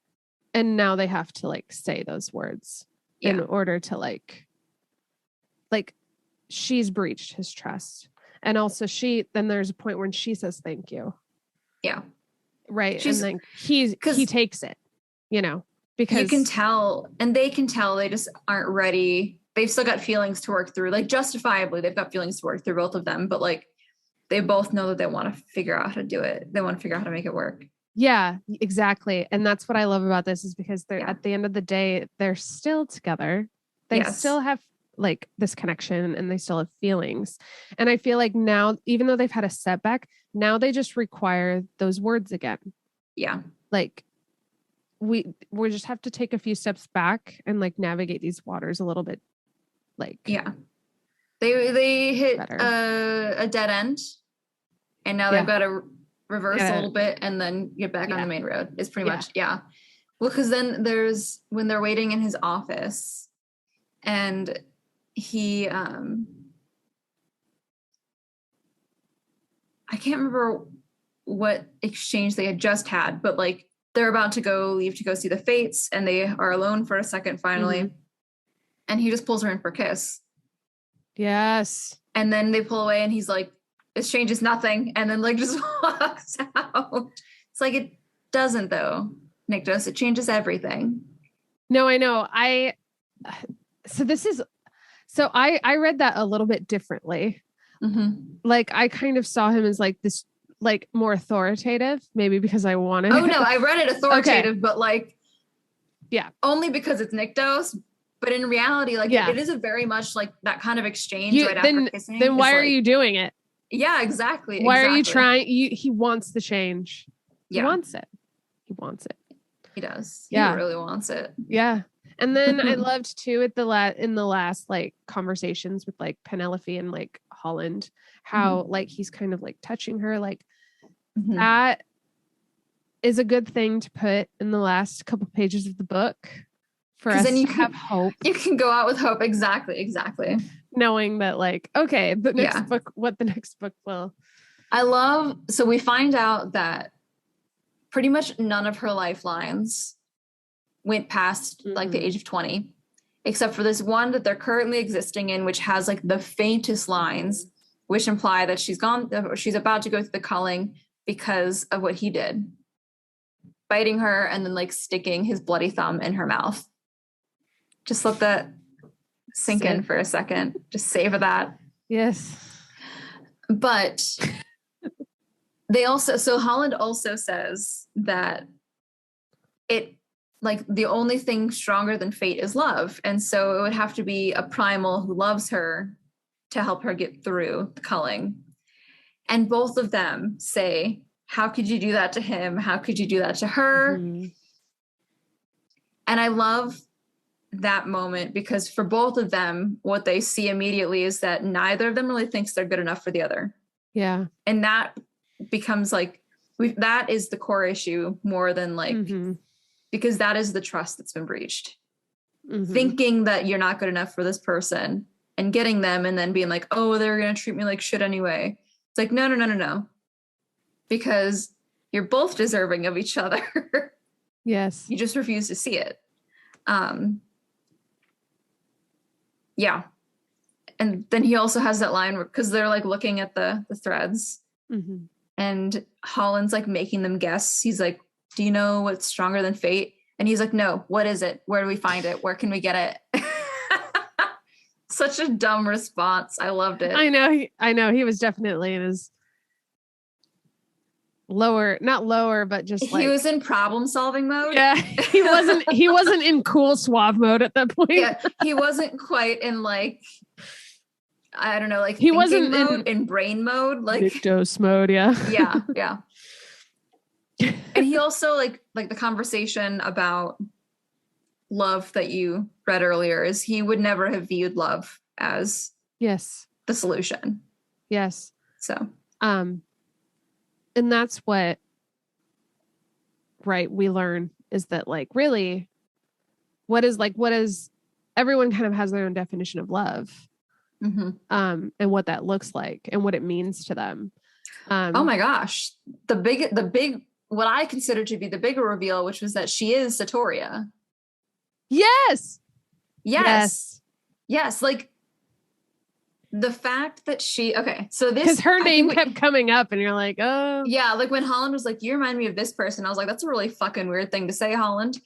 and now they have to like say those words in order to like she's breached his trust. And also then there's a point when she says, thank you. Yeah. Right. And then he takes it, you know, because you can tell, and they can tell they just aren't ready. They've still got feelings to work through, like justifiably they've got feelings to work through, both of them, but like they both know that they want to figure out how to do it. They want to figure out how to make it work. Yeah, exactly. And that's what I love about this is because they're at the end of the day, they're still together. They still have like this connection and they still have feelings. And I feel like now, even though they've had a setback, now they just require those words again. Yeah. Like we just have to take a few steps back and like navigate these waters a little bit. Like, they hit a dead end and now they've got to reverse a little bit and then get back on the main road. It's pretty much, well, because then there's when they're waiting in his office and he, I can't remember what exchange they had just had, but like they're about to leave to go see the Fates and they are alone for a second finally. Mm-hmm. And he just pulls her in for a kiss. Yes. And then they pull away and he's like, this changes nothing. And then like just walks out. It's like, it doesn't though, Nyktos. It changes everything. No, I know. I read that a little bit differently. Mm-hmm. Like I kind of saw him as like this, like more authoritative, maybe because I wanted. Oh no, I read it authoritative, but like, only because it's Nyktos. But in reality, like it is a very much like that kind of exchange after kissing. Then why are you doing it? Yeah, exactly. Why are you trying? He wants the change. Yeah. He wants it. He wants it. He does. Yeah. He really wants it. Yeah. And then I loved too in the last like conversations with like Penelope and like Holland, how like he's kind of like touching her, like that is a good thing to put in the last couple pages of the book for us then you to have hope. You can go out with hope. Exactly. Knowing that like, okay, the next book, what the next book will. So we find out that pretty much none of her lifelines went past like the age of 20, except for this one that they're currently existing in, which has like the faintest lines, which imply that she's about to go through the culling because of what he did, biting her and then like sticking his bloody thumb in her mouth. Just let that sink in for a second. Just savor that. Yes. But Holland also says that it, like, the only thing stronger than fate is love. And so it would have to be a primal who loves her to help her get through the culling. And both of them say, how could you do that to him? How could you do that to her? Mm-hmm. And I love that moment because for both of them, what they see immediately is that neither of them really thinks they're good enough for the other. Yeah. And that becomes like, that is the core issue more than like, because that is the trust that's been breached. Thinking that you're not good enough for this person and getting them and then being like, oh, they're going to treat me like shit anyway. It's like, no. Because you're both deserving of each other. Yes. You just refuse to see it. Yeah. And then he also has that line because they're like looking at the threads and Holland's like making them guess. He's like, do you know what's stronger than fate? And he's like, no, what is it? Where do we find it? Where can we get it? such a dumb response. I loved it. I know. He was definitely in his not lower, but just he was in problem solving mode. Yeah, he wasn't in cool suave mode at that point. Yeah, he wasn't quite in like, I don't know, like he wasn't in brain mode, like Nyktos mode. Yeah. Yeah. And he also like the conversation about love that you read earlier is he would never have viewed love as the solution. Yes. So, and that's what, right, we learn is that like really what is everyone kind of has their own definition of love. mm-hmm. And what that looks like and what it means to them. Oh my gosh. The big what I consider to be the bigger reveal, which was that she is Satoria. Yes. Like the fact that so this, because her name kept coming up and you're like, oh yeah, like when Holland was like, you remind me of this person, I was like, that's a really fucking weird thing to say, Holland.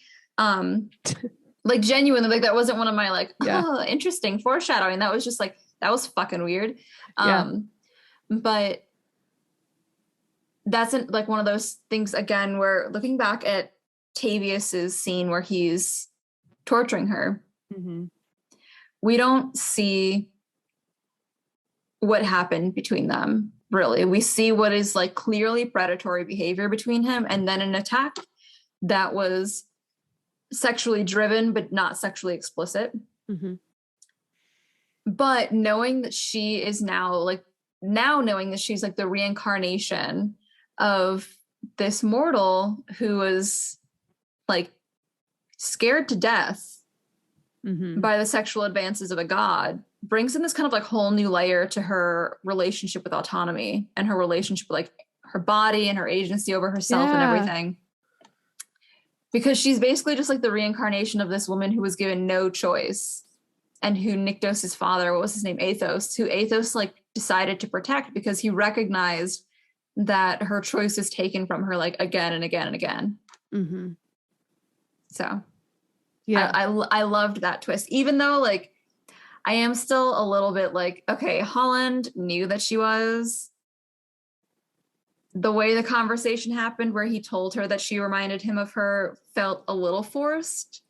Like genuinely, like that wasn't one of my like, oh, interesting foreshadowing. That was just like, that was fucking weird. But that's like one of those things again where looking back at Tavius's scene where he's torturing her, we don't see what happened between them, really. We see what is like clearly predatory behavior between him and then an attack that was sexually driven but not sexually explicit. But knowing that she is now knowing that she's like the reincarnation of this mortal who was like scared to death by the sexual advances of a god brings in this kind of like whole new layer to her relationship with autonomy and her relationship with like her body and her agency over herself and everything. Because she's basically just like the reincarnation of this woman who was given no choice and who Nyktos' father, what was his name? Athos, who Athos like decided to protect because he recognized that her choice is taken from her like again and again and again. So yeah, I loved that twist, even though like I am still a little bit like, okay, Holland knew that she was. The way the conversation happened where he told her that she reminded him of her felt a little forced.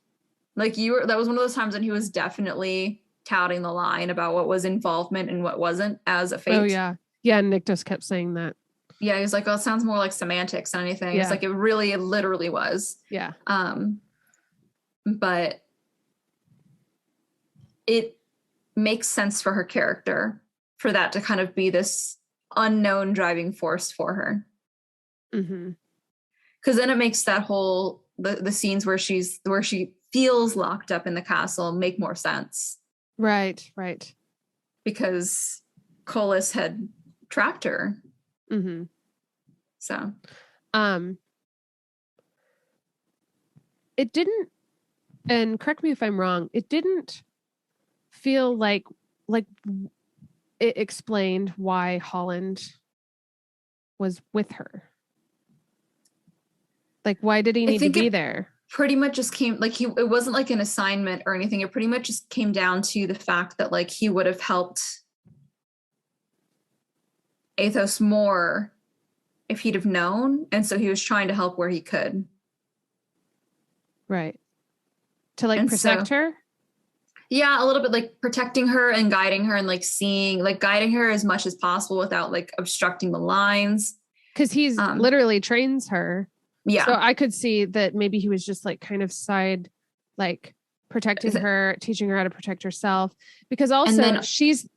Like that was one of those times when he was definitely touting the line about what was involvement and what wasn't as a fate. Oh yeah. Yeah, Nyktos kept saying that. Yeah, he was like, oh, it sounds more like semantics than anything. It's like it literally was. Yeah. But it makes sense for her character for that to kind of be this unknown driving force for her. Because then it makes that whole the scenes where she feels locked up in the castle make more sense. Right. Because Colas had trapped her. So it didn't, and correct me if I'm wrong, it didn't feel like it explained why Holland was with her. Like, why did he need to be there? Pretty much just came like it wasn't like an assignment or anything. It pretty much just came down to the fact that like he would have helped Athos more if he'd have known. And so he was trying to help where he could. Right. To like protect her? Yeah, a little bit like protecting her and guiding her and like guiding her as much as possible without like obstructing the lines. Because he's literally trains her. Yeah. So I could see that maybe he was just like kind of side, like protecting her, teaching her how to protect herself. Because also she's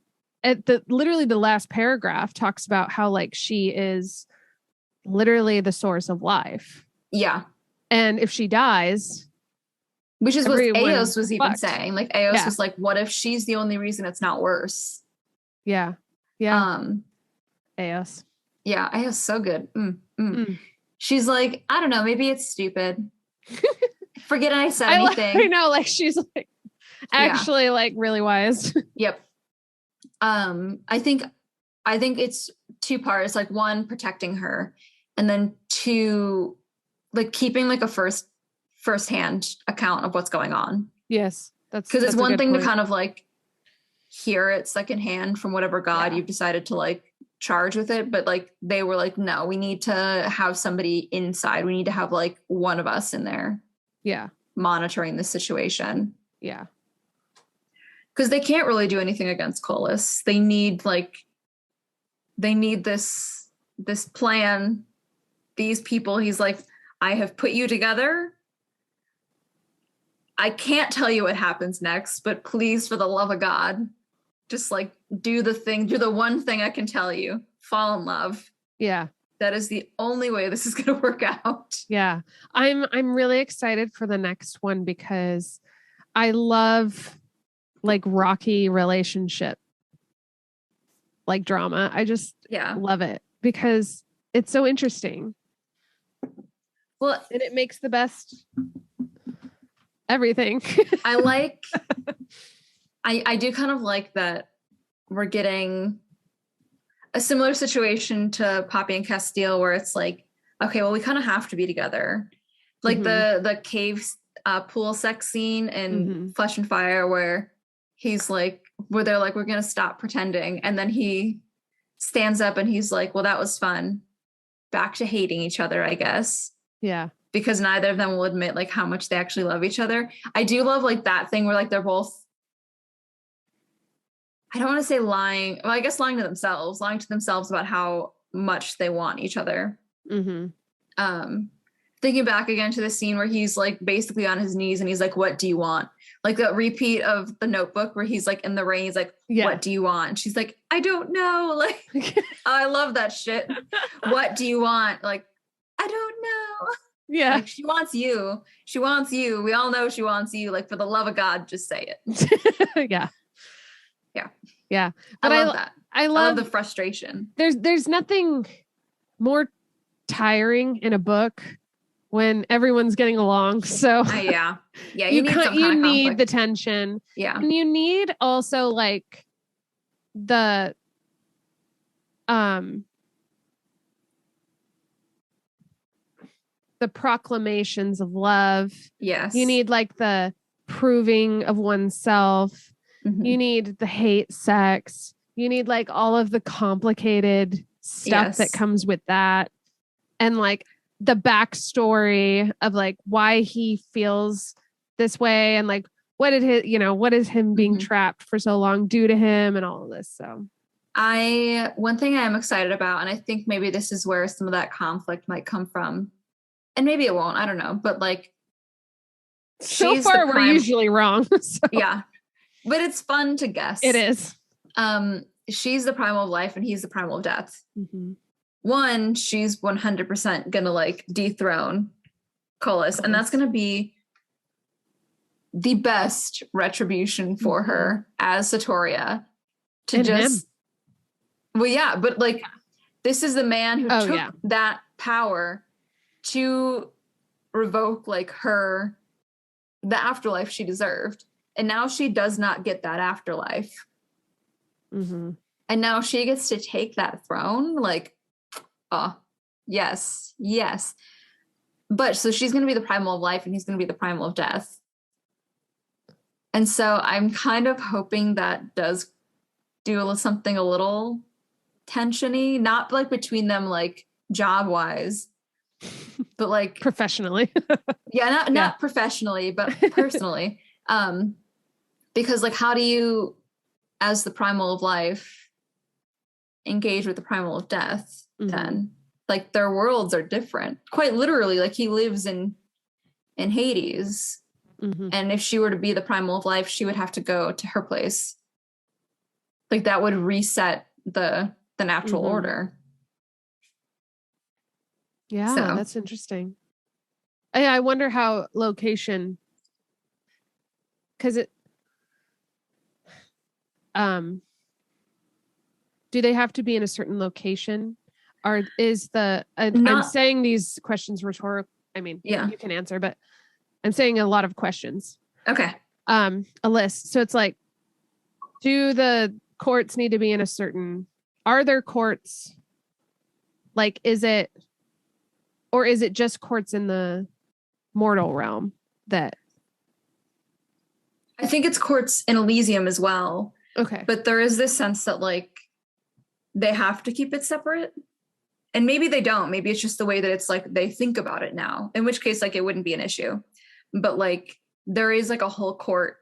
at literally the last paragraph talks about how like she is literally the source of life. Yeah. And if she dies, which is what Eos was even saying. Like Eos was like, what if she's the only reason it's not worse? Yeah. Eos. Yeah, Eos so good. She's like, I don't know, maybe it's stupid. Forget I said anything. I know, like she's like actually like really wise. Yep. I think it's two parts. Like one, protecting her, and then two, like keeping like a first-hand account of what's going on. Yes, because it's one thing to kind of like hear it secondhand from whatever god you've decided to like charge with it, but like they were like, no, we need to have somebody inside. We need to have like one of us in there monitoring the situation. Because they can't really do anything against Colas. They need this plan, these people. He's like, I have put you together. I can't tell you what happens next, but please, for the love of God, just like do the one thing I can tell you. Fall in love. Yeah. That is the only way this is going to work out. Yeah. I'm really excited for the next one because I love like rocky relationship, like drama. I just love it because it's so interesting. Well, and it makes the best everything. I do kind of like that we're getting a similar situation to Poppy and Castile where it's like, okay, well, we kind of have to be together. Like the cave pool sex scene in Flesh and Fire where he's like, where they're like, we're going to stop pretending. And then he stands up and he's like, well, that was fun. Back to hating each other, I guess. Yeah. Because neither of them will admit like how much they actually love each other. I do love like that thing where like they're both, I don't want to say lying. Well, I guess lying to themselves about how much they want each other. Thinking back again to the scene where he's like basically on his knees and he's like, what do you want? Like that repeat of The Notebook where he's like in the rain, he's like, what do you want? And she's like, I don't know. Like, I love that shit. What do you want? Like, I don't know. Yeah. Like, she wants you. She wants you. We all know she wants you. Like, for the love of God, just say it. Yeah. But I love that. I love the frustration. There's nothing more tiring in a book when everyone's getting along. So you need the tension. Yeah. And you need also like the proclamations of love. Yes. You need like the proving of oneself. You need the hate sex. You need like all of the complicated stuff that comes with that. And like the backstory of like why he feels this way and like what is him being trapped for so long do to him and all of this. So one thing I am excited about, and I think maybe this is where some of that conflict might come from, and maybe it won't, I don't know, but like so far we're usually wrong. So. Yeah. But it's fun to guess. It is. She's the primal of life and he's the primal of death. One, she's 100% gonna like dethrone Colas, and that's gonna be the best retribution for her as Satoria to and just him. Well, yeah, but like this is the man who took that power to revoke like the afterlife she deserved. And now she does not get that afterlife. And now she gets to take that throne. Like, yes. But so she's going to be the primal of life and he's going to be the primal of death. And so I'm kind of hoping that does do something a little tensiony, not like between them, like job wise, but like professionally. not professionally, but personally. Because like, how do you, as the primal of life, engage with the primal of death then? Like their worlds are different. Quite literally, like he lives in Hades. And if she were to be the primal of life, she would have to go to her place. Like that would reset the natural order. Yeah, so. That's interesting. I wonder how location, because it do they have to be in a certain location, or is I'm saying these questions rhetorical? I mean, you can answer, but I'm saying a lot of questions. Okay. A list. So it's like, do the courts need to be in a certain? Are there courts? Like, is it just courts in the mortal realm that? I think it's courts in Elysium as well. Okay. But there is this sense that like they have to keep it separate. And maybe they don't. Maybe it's just the way that it's like they think about it now, in which case like it wouldn't be an issue. But like there is like a whole court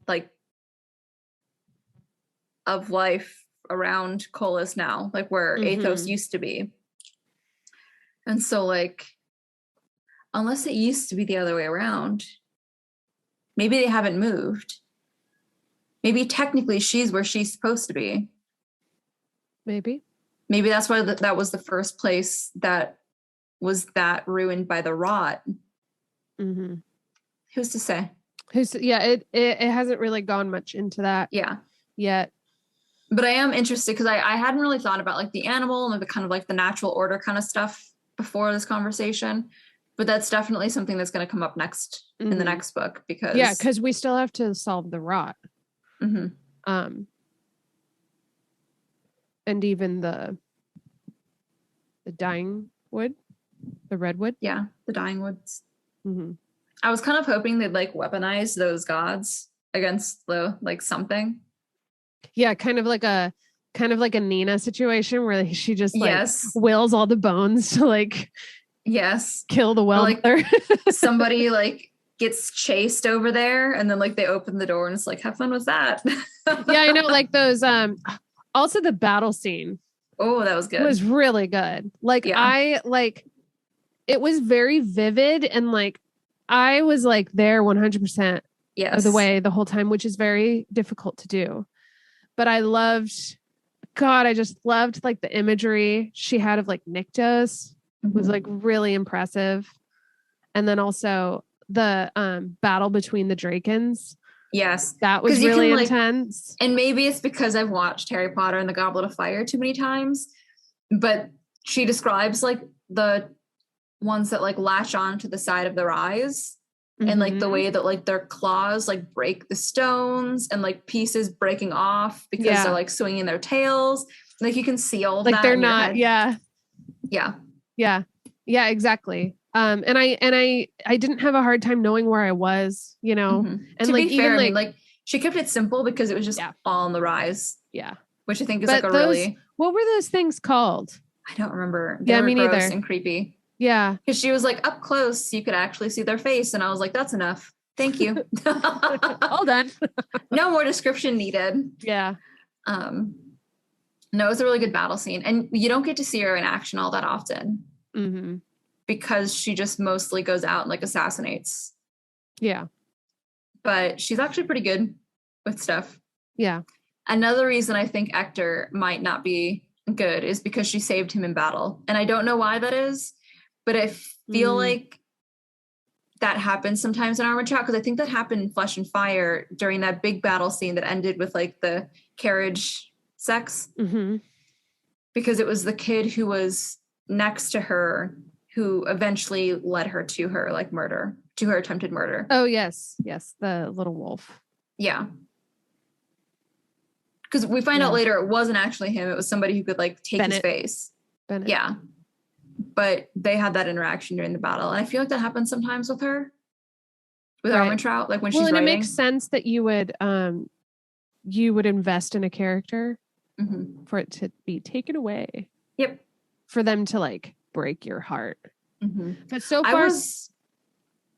like of life around Colas now, like where Athos used to be. And so like unless it used to be the other way around, maybe they haven't moved. Maybe technically she's where she's supposed to be. Maybe that's why that was the first place that was that ruined by the rot. Who's to say? It hasn't really gone much into that yet. But I am interested because I hadn't really thought about like the animal and the kind of like the natural order kind of stuff before this conversation. But that's definitely something that's going to come up next in the next book because we still have to solve the rot. And even the dying wood, the redwood. Yeah, the dying woods. I was kind of hoping they'd like weaponize those gods against the like something. Yeah, kind of like a Nina situation where she just like wills all the bones to like kill the well mother. Somebody like gets chased over there and then like they open the door and it's like, have fun with that. Yeah, I know, like those also the battle scene. Oh, that was good. It was really good. Like I like it was very vivid and like I was like there 100% of the way the whole time, which is very difficult to do. But I just loved like the imagery she had of like Nyktos was like really impressive. And then also the battle between the Drakens. Yes. That was really intense. And maybe it's because I've watched Harry Potter and the Goblet of Fire too many times, but she describes like the ones that like latch on to the side of their eyes and like the way that like their claws like break the stones and like pieces breaking off because they're like swinging their tails. Like you can see all of like that. They're not. Yeah, exactly. And I didn't have a hard time knowing where I was, you know. And to like be fair, I mean, like she kept it simple because it was just all on the rise. Yeah, which I think is like a really. What were those things called? I don't remember. They were me gross neither. And creepy. Yeah, because she was like up close, you could actually see their face, and I was like, that's enough. Thank you. All done. No more description needed. Yeah. No, it was a really good battle scene, and you don't get to see her in action all that often. Because she just mostly goes out and like assassinates. Yeah. But she's actually pretty good with stuff. Yeah. Another reason I think Hector might not be good is because she saved him in battle. And I don't know why that is, but I feel like that happens sometimes in Armentrout, because I think that happened in Flesh and Fire during that big battle scene that ended with like the carriage sex. Because it was the kid who was next to her who eventually led her to her like murder, to her attempted murder. Oh, yes. Yes. The little wolf. Yeah. Because we find out later it wasn't actually him. It was somebody who could like take his face. Bennett. Yeah. But they had that interaction during the battle. And I feel like that happens sometimes with her. With Armentrout, like when she's writing. It makes sense that you would invest in a character for it to be taken away. Yep. For them to like break your heart. But so far, go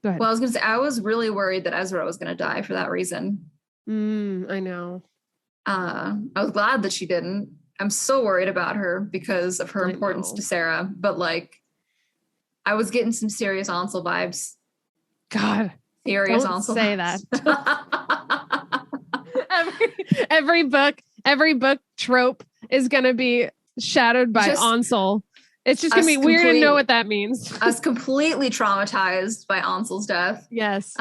ahead. Well, I was going to say, I was really worried that Ezra was going to die for that reason. I know. I was glad that she didn't. I'm so worried about her because of her importance to Sarah. But like, I was getting some serious Ansel vibes. God, serious don't Ansel say vibes. That. every book trope is going to be shadowed by Ansel. It's just going to be weird to know what that means. I was completely traumatized by Ansel's death. Yes.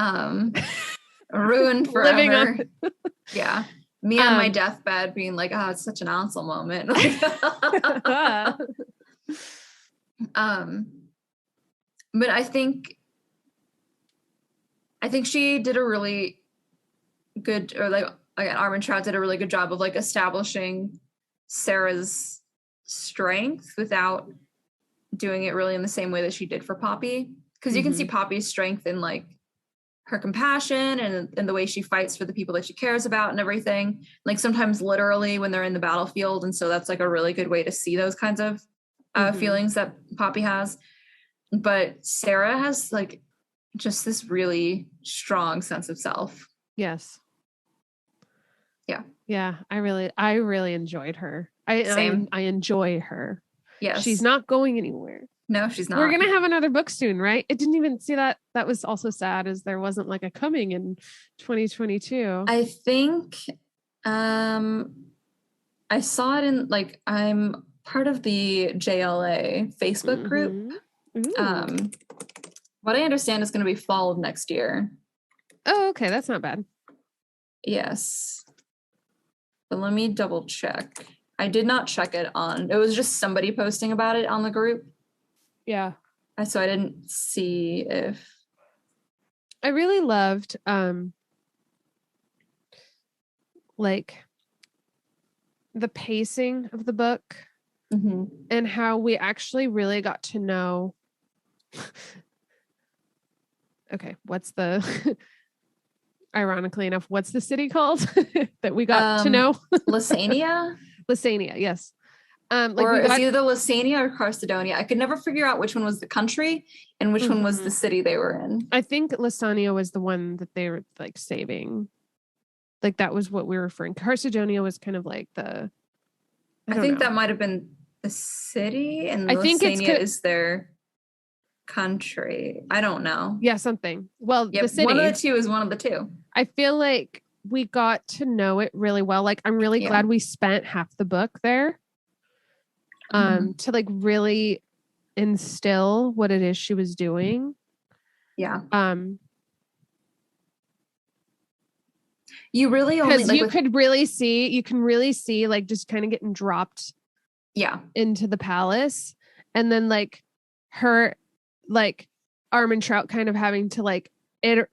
Ruined forever. Living on. Yeah. Me on my deathbed being like, oh, it's such an Ansel moment. But I think she did a really good, or like again, Armentrout did a really good job of like establishing Sarah's strength without doing it really in the same way that she did for Poppy. Because you can see Poppy's strength in like her compassion and the way she fights for the people that she cares about and everything. Like sometimes literally when they're in the battlefield. And so that's like a really good way to see those kinds of feelings that Poppy has. But Sarah has like just this really strong sense of self. Yes. Yeah. Yeah. I really enjoyed her. I enjoy her. Yes. She's not going anywhere. No, she's not. We're going to have another book soon, right? It didn't even see that. That was also sad as there wasn't like a coming in 2022. I think I saw it in like, I'm part of the JLA Facebook group. What I understand is going to be fall of next year. Oh, okay. That's not bad. Yes. But let me double check. I did not check it it was just somebody posting about it on the group. Yeah. So I didn't see if. I really loved like the pacing of the book and how we actually really got to know. Okay, what's the ironically enough, what's the city called that we got to know? Lysania? Lysania, yes. It's either Lysania or Carcedonia. I could never figure out which one was the country and which one was the city they were in. I think Lysania was the one that they were like saving. Like that was what we were referring. Carcedonia was kind of like the. I think that might have been the city, and Lysania is their country. I don't know. Yeah, something. Well, the city. One of the two is one of the two. I feel like we got to know it really well. Like I'm really glad we spent half the book there. To like really instill what it is she was doing. Yeah. You really only because you can really see like just kind of getting dropped into the palace, and then like her like Armentrout kind of having to like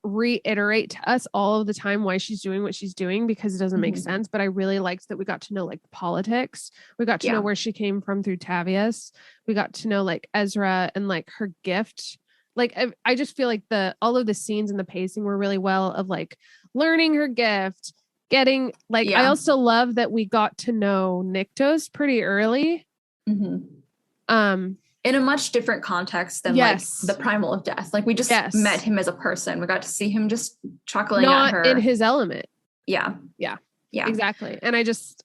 reiterate to us all of the time why she's doing what she's doing because it doesn't make sense. But I really liked that we got to know like the politics. We got to know where she came from through Tavius. We got to know like Ezra and like her gift. Like I just feel like all of the scenes and the pacing were really well of like learning her gift, getting like I also love that we got to know Nyktos pretty early. In a much different context than like the Primal of Death. Like we just met him as a person. We got to see him just chuckling at her. Not in his element. Yeah. Exactly. And I just,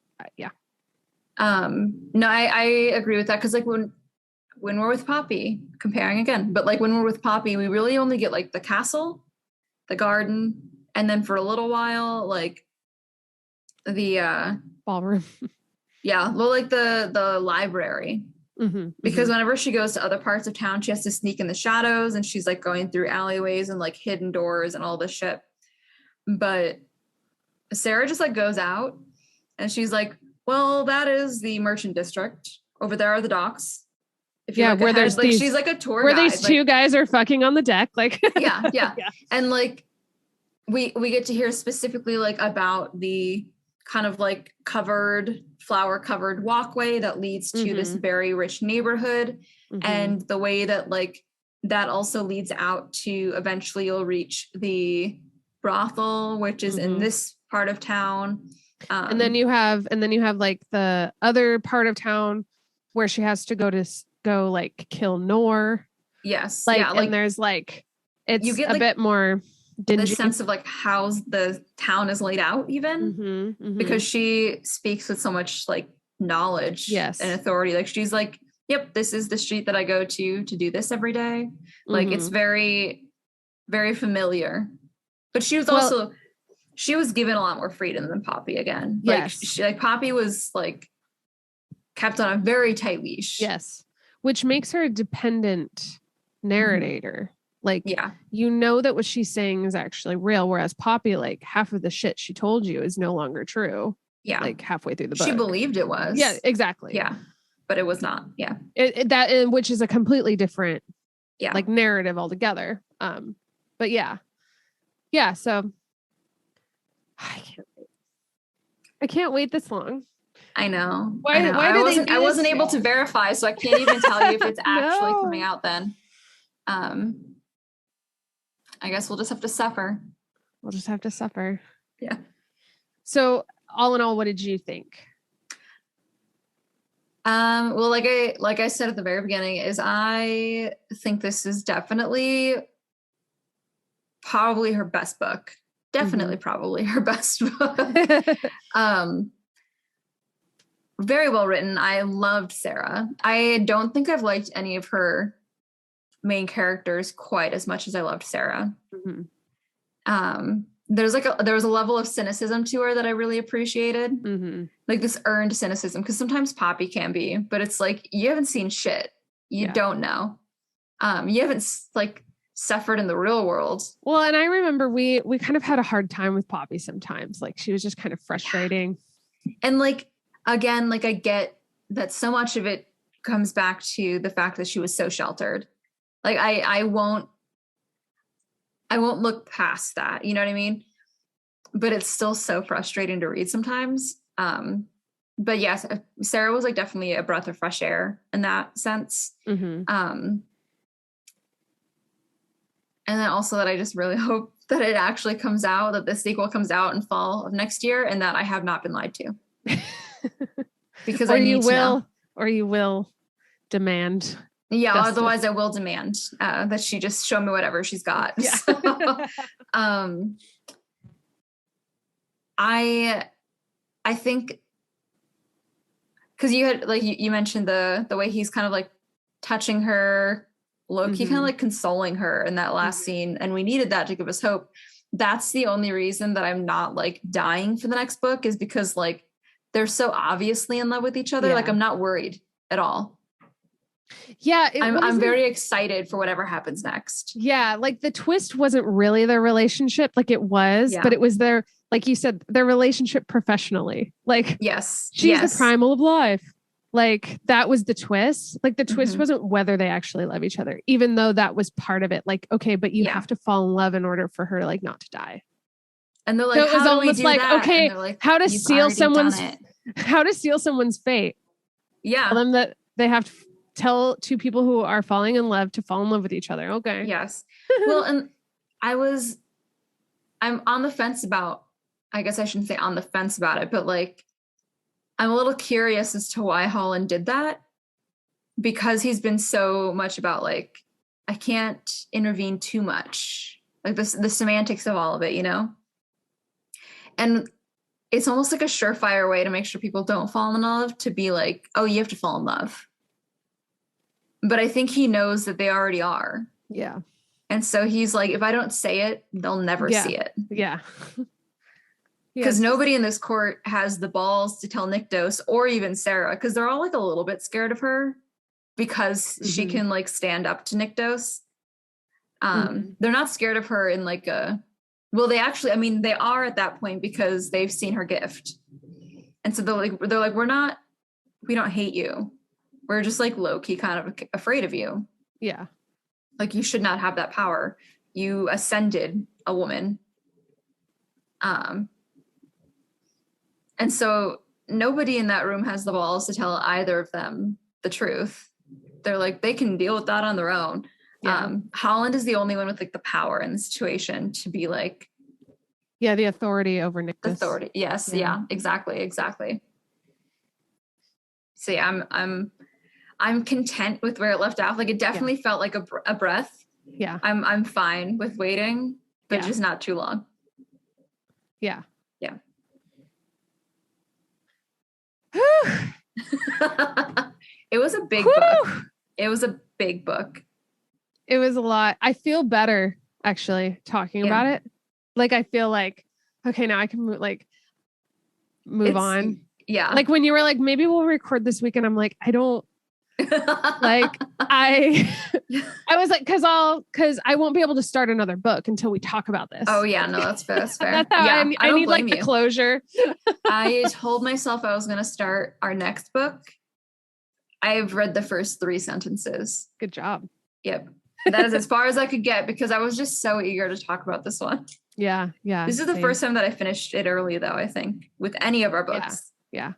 No, I agree with that. Cause like when we're with Poppy, comparing again, but like when we're with Poppy, we really only get like the castle, the garden, and then for a little while, like the ballroom. Well, like the library. Because whenever she goes to other parts of town, she has to sneak in the shadows and she's like going through alleyways and like hidden doors and all this shit. But Sarah just like goes out and she's like, well, that is the merchant district. Over there are the docks. If you where there's like, she's like a tour where guide. These two guys are fucking on the deck. Like, yeah. And like, we get to hear specifically like about the kind of like flower covered walkway that leads to this very rich neighborhood and the way that like that also leads out to eventually you'll reach the brothel, which is in this part of town. And then you have like the other part of town where she has to go like kill Nor. Yes. Like, and there's like, it's you get, a bit more dingy. The sense of like how the town is laid out even because she speaks with so much like knowledge and authority. Like she's like, yep, this is the street that I go to do this every day. Like it's very, very familiar. But she was also, she was given a lot more freedom than Poppy again. Like Poppy was like kept on a very tight leash. Yes. Which makes her a dependent narrator. Like, you know that what she's saying is actually real. Whereas Poppy, like half of the shit she told you is no longer true. Yeah. Like halfway through the book. She believed it was. Yeah, exactly. Yeah. But it was not. Yeah. Which is a completely different like narrative altogether. But yeah. So I can't wait this long. I know. Why I wasn't able to verify, so I can't even tell you if it's actually coming out then. I guess we'll just have to suffer. We'll just have to suffer. Yeah. So all in all, what did you think? Well, like I said at the very beginning, is I think this is definitely probably her best book. Definitely probably her best book. Very well written. I loved Sarah. I don't think I've liked any of her main characters quite as much as I loved Sarah. There was a level of cynicism to her that I really appreciated. Like this earned cynicism, because sometimes Poppy can be, but it's like you haven't seen shit. You don't know. You haven't like suffered in the real world. Well, and I remember we kind of had a hard time with Poppy sometimes. Like she was just kind of frustrating. And like again, like I get that so much of it comes back to the fact that she was so sheltered. Like I won't look past that, you know what I mean? But it's still so frustrating to read sometimes. But yes, Sarah was like definitely a breath of fresh air in that sense. And then also that I just really hope that it actually comes out, that the sequel comes out in fall of next year, and that I have not been lied to. Because I need to know. Or you will demand. Yeah, justice. Otherwise I will demand that she just show me whatever she's got. Yeah. So, I think because you had like you mentioned the way he's kind of like touching her, low-key kind of like consoling her in that last scene, and we needed that to give us hope. That's the only reason that I'm not like dying for the next book, is because like they're so obviously in love with each other. Like I'm not worried at all. Yeah, I'm very excited for whatever happens next. Yeah, like the twist wasn't really their relationship, like it was, but it was their, like you said, their relationship professionally. Like, she's the primal of life. Like that was the twist. Like the twist wasn't whether they actually love each other, even though that was part of it. Like, okay, but you have to fall in love in order for her like not to die. And they're like, so it was almost like, okay, like, how to seal someone's fate. Yeah. Tell them that they have to tell two people who are falling in love to fall in love with each other. Okay. Yes. Well, and I'm on the fence about, I guess I shouldn't say on the fence about it, but like, I'm a little curious as to why Holland did that, because he's been so much about like, I can't intervene too much, like the semantics of all of it, you know? And it's almost like a surefire way to make sure people don't fall in love, to be like, oh, you have to fall in love. But I think he knows that they already are. Yeah. And so he's like, if I don't say it, they'll never see it. Yeah. Because nobody in this court has the balls to tell Nyktos or even Sarah, because they're all like a little bit scared of her because she can like stand up to Nyktos. They're not scared of her in like well, they actually, I mean, they are at that point because they've seen her gift. And so they're like, we don't hate you. We're just like low-key kind of afraid of you. Yeah. Like you should not have that power. You ascended a woman. And so nobody in that room has the balls to tell either of them the truth. They're like, they can deal with that on their own. Yeah. Holland is the only one with like the power in the situation to be like, yeah, the authority over Nyktos. Authority. Yes. Yeah, exactly. So yeah, I'm content with where it left off. Like it definitely felt like a breath. Yeah. I'm fine with waiting, but just not too long. Yeah. Yeah. It was a big book. It was a big book. It was a lot. I feel better actually talking about it. Like I feel like, okay, now I can move on. Yeah. Like when you were like, maybe we'll record this weekend. I'm like, I don't like, I was like, cause I won't be able to start another book until we talk about this. Oh yeah. No, that's fair. That's fair. That's how I need like the closure. I told myself I was going to start our next book. I've read the first 3 sentences. Good job. Yep. That is as far as I could get because I was just so eager to talk about this one. Yeah. Yeah. This is the first time that I finished it early though, I think, with any of our books. Yeah.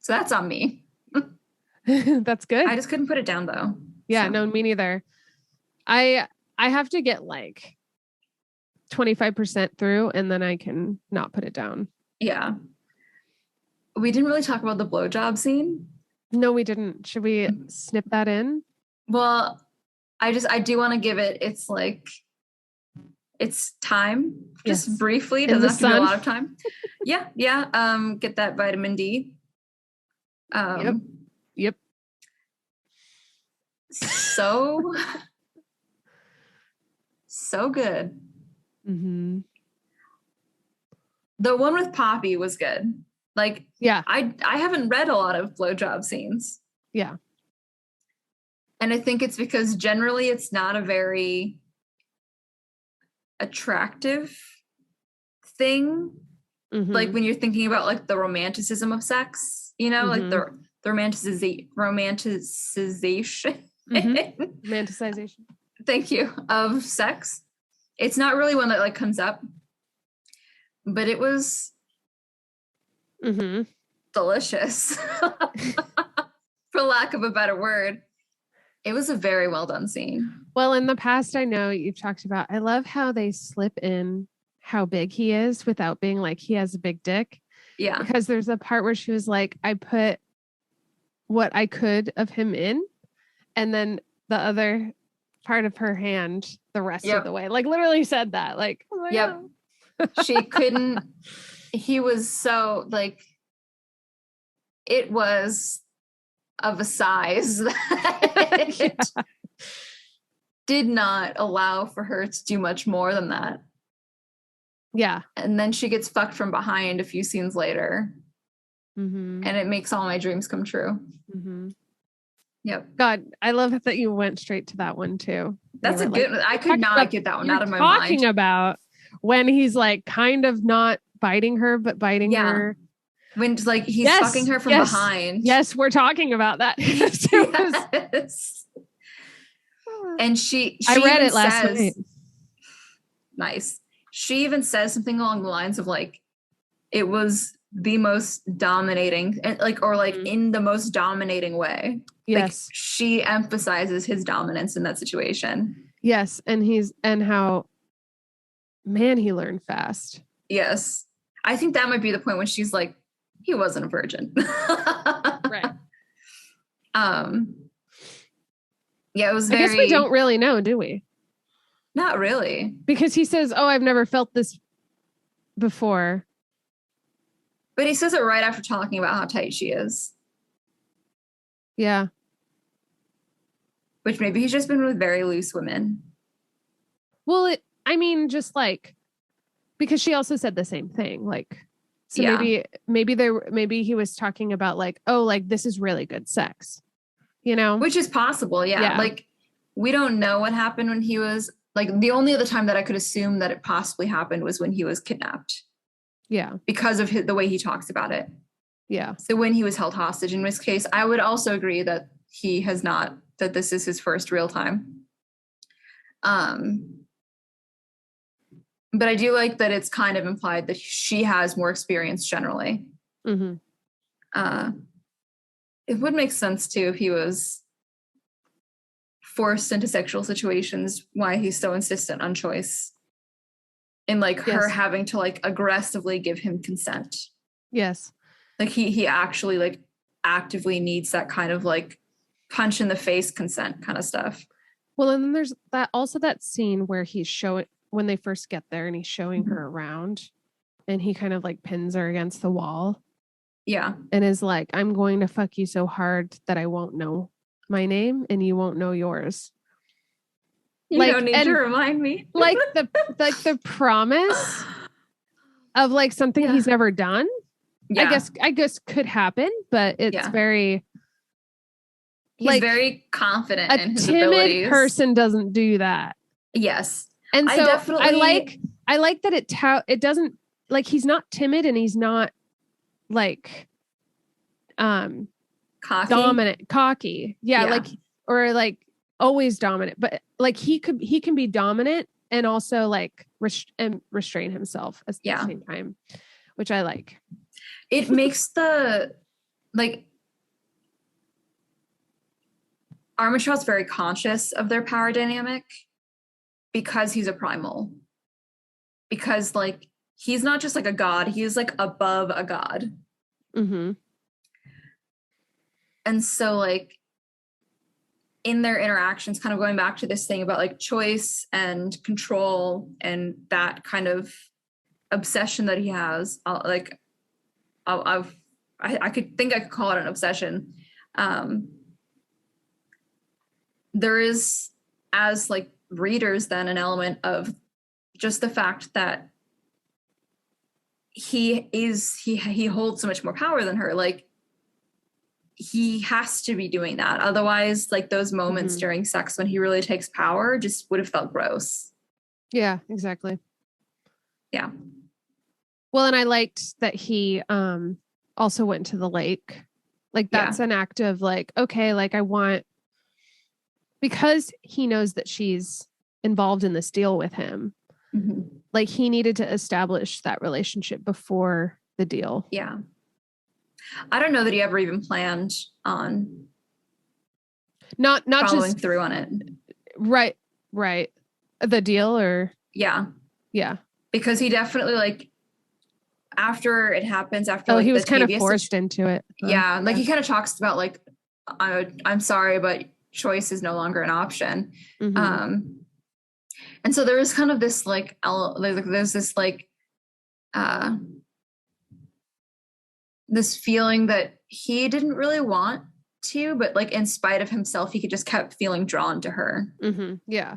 So that's on me. That's good. I just couldn't put it down though. Yeah, so. No, me neither. I I have to get like 25% through and then I can not put it down. Yeah. We didn't really talk about the blowjob scene. No, we didn't. Should we snip that in? Well, I do want to give it it's time. Just briefly. It doesn't have to be a lot of time. Yeah. Get that vitamin D. Yep. So good. Mm-hmm. The one with Poppy was good. Like, yeah, I haven't read a lot of blowjob scenes. Yeah. And I think it's because generally it's not a very attractive thing. Mm-hmm. Like when you're thinking about like the romanticism of sex, you know, like the romanticization. Romanticization. Thank you. Of sex. It's not really one that like comes up. But it was delicious. For lack of a better word. It was a very well done scene. Well, in the past, I know you've talked about, I love how they slip in how big he is without being like, he has a big dick. Yeah. Because there's a part where she was like, I put what I could of him in, and then the other part of her hand the rest of the way. Like literally said that. Like, oh my God. She couldn't, he was so like, it was of a size that did not allow for her to do much more than that. Yeah. And then she gets fucked from behind a few scenes later. And it makes all my dreams come true. Yep. God, I love that you went straight to that one too. That's a good one. I could not get that one out of my mind. Talking about when he's like kind of not biting her, but biting her. When like he's fucking her from behind. Yes, we're talking about that. Yes. And I read it last night. Nice. She even says something along the lines of like, it was the most dominating, and like, or like in the most dominating way. Yes. Like, she emphasizes his dominance in that situation. Yes. And how, man, he learned fast. Yes. I think that might be the point when she's like, he wasn't a virgin. Right. Yeah, it was very... I guess we don't really know, do we? Not really. Because he says, oh, I've never felt this before. But he says it right after talking about how tight she is. Yeah. Which maybe he's just been with very loose women. Well, just like, because she also said the same thing. Like, so maybe he was talking about like, oh, like this is really good sex, you know? Which is possible. Yeah. Like, we don't know what happened when he was like, the only other time that I could assume that it possibly happened was when he was kidnapped. Yeah. Because of the way he talks about it. Yeah. So when he was held hostage, in which case, I would also agree that he has not, that this is his first real time. But I do like that it's kind of implied that she has more experience generally. It would make sense too if he was forced into sexual situations, why he's so insistent on choice. And like her having to like aggressively give him consent. Yes. Like he actually like actively needs that kind of like punch in the face consent kind of stuff. Well, and then there's that scene where he's showing, when they first get there and he's showing her around and he kind of like pins her against the wall. Yeah. And is like, I'm going to fuck you so hard that I won't know my name and you won't know yours. You don't need to remind me. like the promise of like something he's never done. Yeah. I guess could happen, but it's very... He's like, very confident in his abilities. A timid person doesn't do that. Yes. And so I like that it doesn't, like, he's not timid and he's not like cocky. Yeah, like, or like always dominant, but like he can be dominant and also like restrain himself at the same time, which I like. It makes the like Armentrout's very conscious of their power dynamic. because he's a primal. Because like he's not just like a god, he's like above a god. Mm-hmm. And so like in their interactions, kind of going back to this thing about like choice and control and that kind of obsession that he has, I could call it an obsession. There is, as like readers, then an element of just the fact that he holds so much more power than her. Like he has to be doing that. Otherwise, like those moments during sex when he really takes power just would have felt gross. Yeah, exactly. Yeah. Well, and I liked that he also went to the lake. Like that's an act of like, okay, like I want, because he knows that she's involved in this deal with him. Mm-hmm. Like he needed to establish that relationship before the deal. Yeah. I don't know that he ever even planned on not following just through on it. Right. The deal or yeah. Because he definitely like after it happens, after like he was kind of forced into it. Yeah. Like he kind of talks about like I'm sorry, but choice is no longer an option. Mm-hmm. And so there is kind of this like there's this like this feeling that he didn't really want to, but like in spite of himself, he just kept feeling drawn to her. Mm-hmm. Yeah.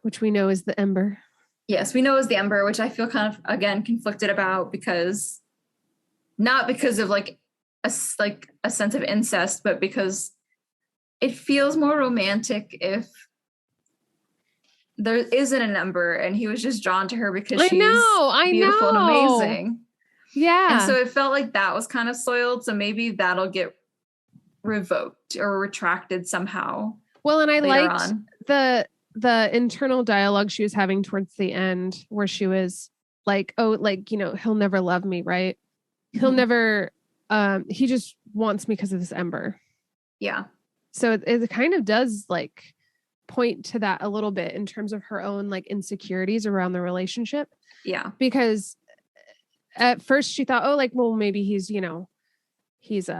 Which we know is the Ember. Yes, we know is the Ember, which I feel kind of again conflicted about because not because of like a sense of incest, but because it feels more romantic if there isn't an Ember and he was just drawn to her because she's beautiful and amazing. Yeah. And so it felt like that was kind of soiled. So maybe that'll get revoked or retracted somehow. Well, and I liked the internal dialogue she was having towards the end where she was like, oh, like, you know, he'll never love me, right? He'll never, he just wants me because of this Ember. Yeah. So it kind of does like point to that a little bit in terms of her own like insecurities around the relationship. Yeah. Because at first she thought, oh, like, well, maybe he's, you know, he's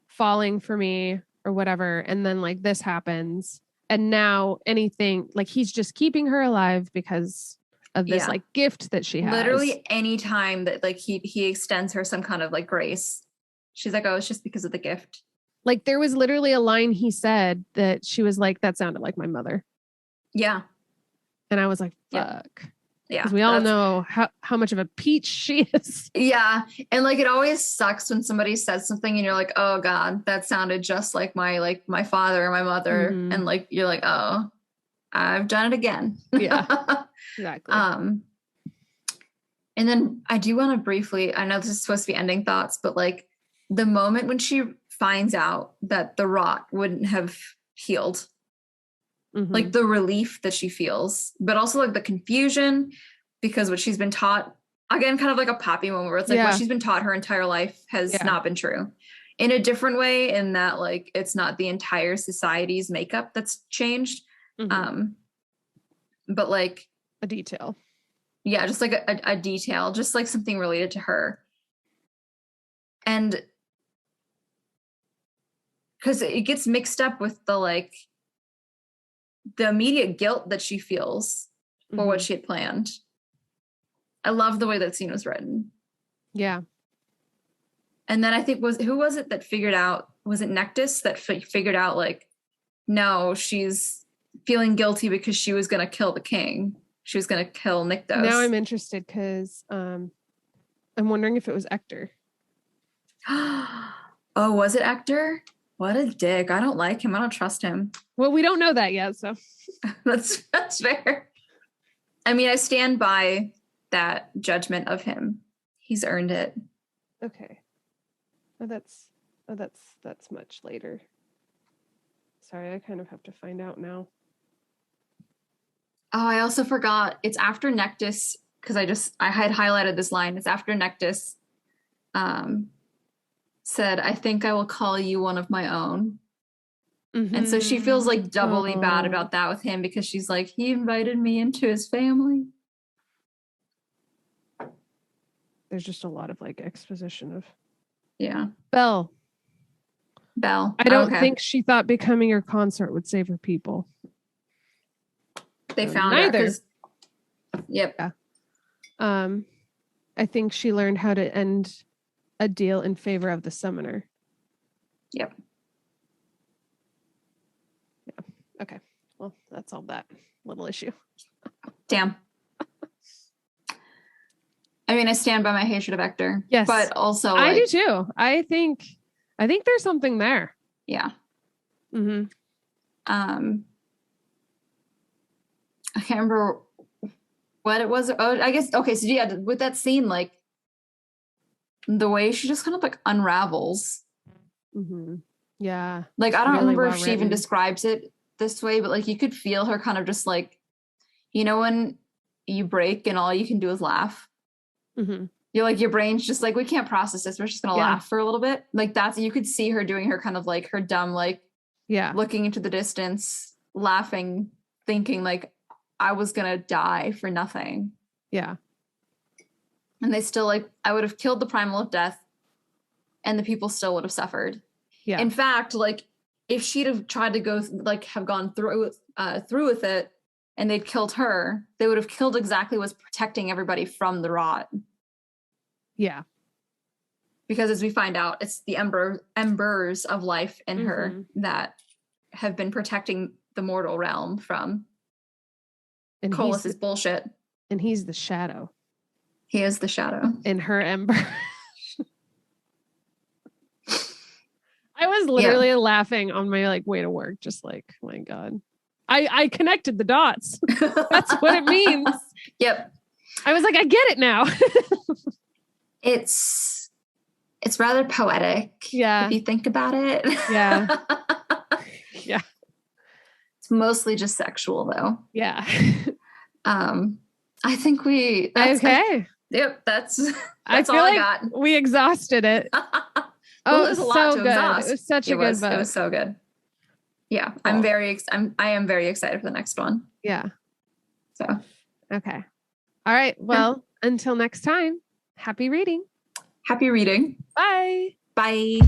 falling for me or whatever. And then like this happens. And now anything like he's just keeping her alive because of this like gift that she has. Literally any time that like he extends her some kind of like grace, she's like, oh, it's just because of the gift. Like there was literally a line he said that she was like, that sounded like my mother. Yeah. And I was like, fuck. Yeah. Because we all know how much of a peach she is. Yeah. And like it always sucks when somebody says something and you're like, oh God, that sounded just like my father or my mother. Mm-hmm. And like you're like, oh, I've done it again. Yeah. Exactly. And then I do want to briefly, I know this is supposed to be ending thoughts, but like the moment when she finds out that the rot wouldn't have healed, like the relief that she feels, but also like the confusion because what she's been taught, again, kind of like a Poppy moment where it's like what she's been taught her entire life has not been true in a different way, in that like it's not the entire society's makeup that's changed. But like a detail. Yeah, just like a detail, just like something related to her. And because it gets mixed up with the like the immediate guilt that she feels for what she had planned. I love the way that scene was written. Yeah. And then I think who was it that figured out, was it Nyktos that figured out like, no, she's feeling guilty because she was going to kill the king. She was going to kill Nyktos. Now I'm interested because I'm wondering if it was Ector. Oh, was it Ector? What a dick. I don't like him. I don't trust him. Well, we don't know that yet, so. That's fair. I mean, I stand by that judgment of him. He's earned it. Okay. Oh, that's much later. Sorry, I kind of have to find out now. Oh, I also forgot. It's after Nyktos, because I had highlighted this line. It's after Nyktos said, I think I will call you one of my own. And so she feels like doubly bad about that with him because she's like, he invited me into his family. There's just a lot of like exposition of. Yeah. Belle. I don't think she thought becoming her consort would save her people. They found her. Yep. Yeah. I think she learned how to end a deal in favor of the summoner. Yep. Yeah. Okay. Well, that's all that little issue. Damn. I mean, I stand by my hatred of Hector. Yes. But also, I do too. I think there's something there. Yeah. Mm-hmm. I can't remember what it was. Oh, I guess, okay, so yeah, with that scene, like, the way she just kind of, like, unravels. Mm-hmm. Yeah. Like, I don't remember if she even describes it this way, but, like, you could feel her kind of just, like, you know when you break and all you can do is laugh? Mm-hmm. You're like, your brain's just like, we can't process this. We're just going to laugh for a little bit. Like you could see her doing her kind of like her dumb, like, looking into the distance, laughing, thinking like I was going to die for nothing. Yeah. And they still like, I would have killed the primal of death and the people still would have suffered. Yeah. In fact, like if she'd have tried to go, like have gone through with it and they'd killed her, they would have killed exactly what's protecting everybody from the rot. Yeah. Because as we find out, it's the embers of life in her that have been protecting the mortal realm from Colus's bullshit. And he's the shadow. He is the shadow. In her ember. I was literally laughing on my like way to work, just like, oh my God. I connected the dots. That's what it means. Yep. I was like, I get it now. It's rather poetic. Yeah. If you think about it. Yeah. Yeah. It's mostly just sexual though. Yeah. I think okay. Yep. That's I all like I got. We exhausted it. Well, there's a lot to good. exhaust. It was such a good book. It was so good. Yeah. Cool. I am very excited for the next one. Yeah. So. Okay. All right. Well, until next time, happy reading. Happy reading. Bye. Bye.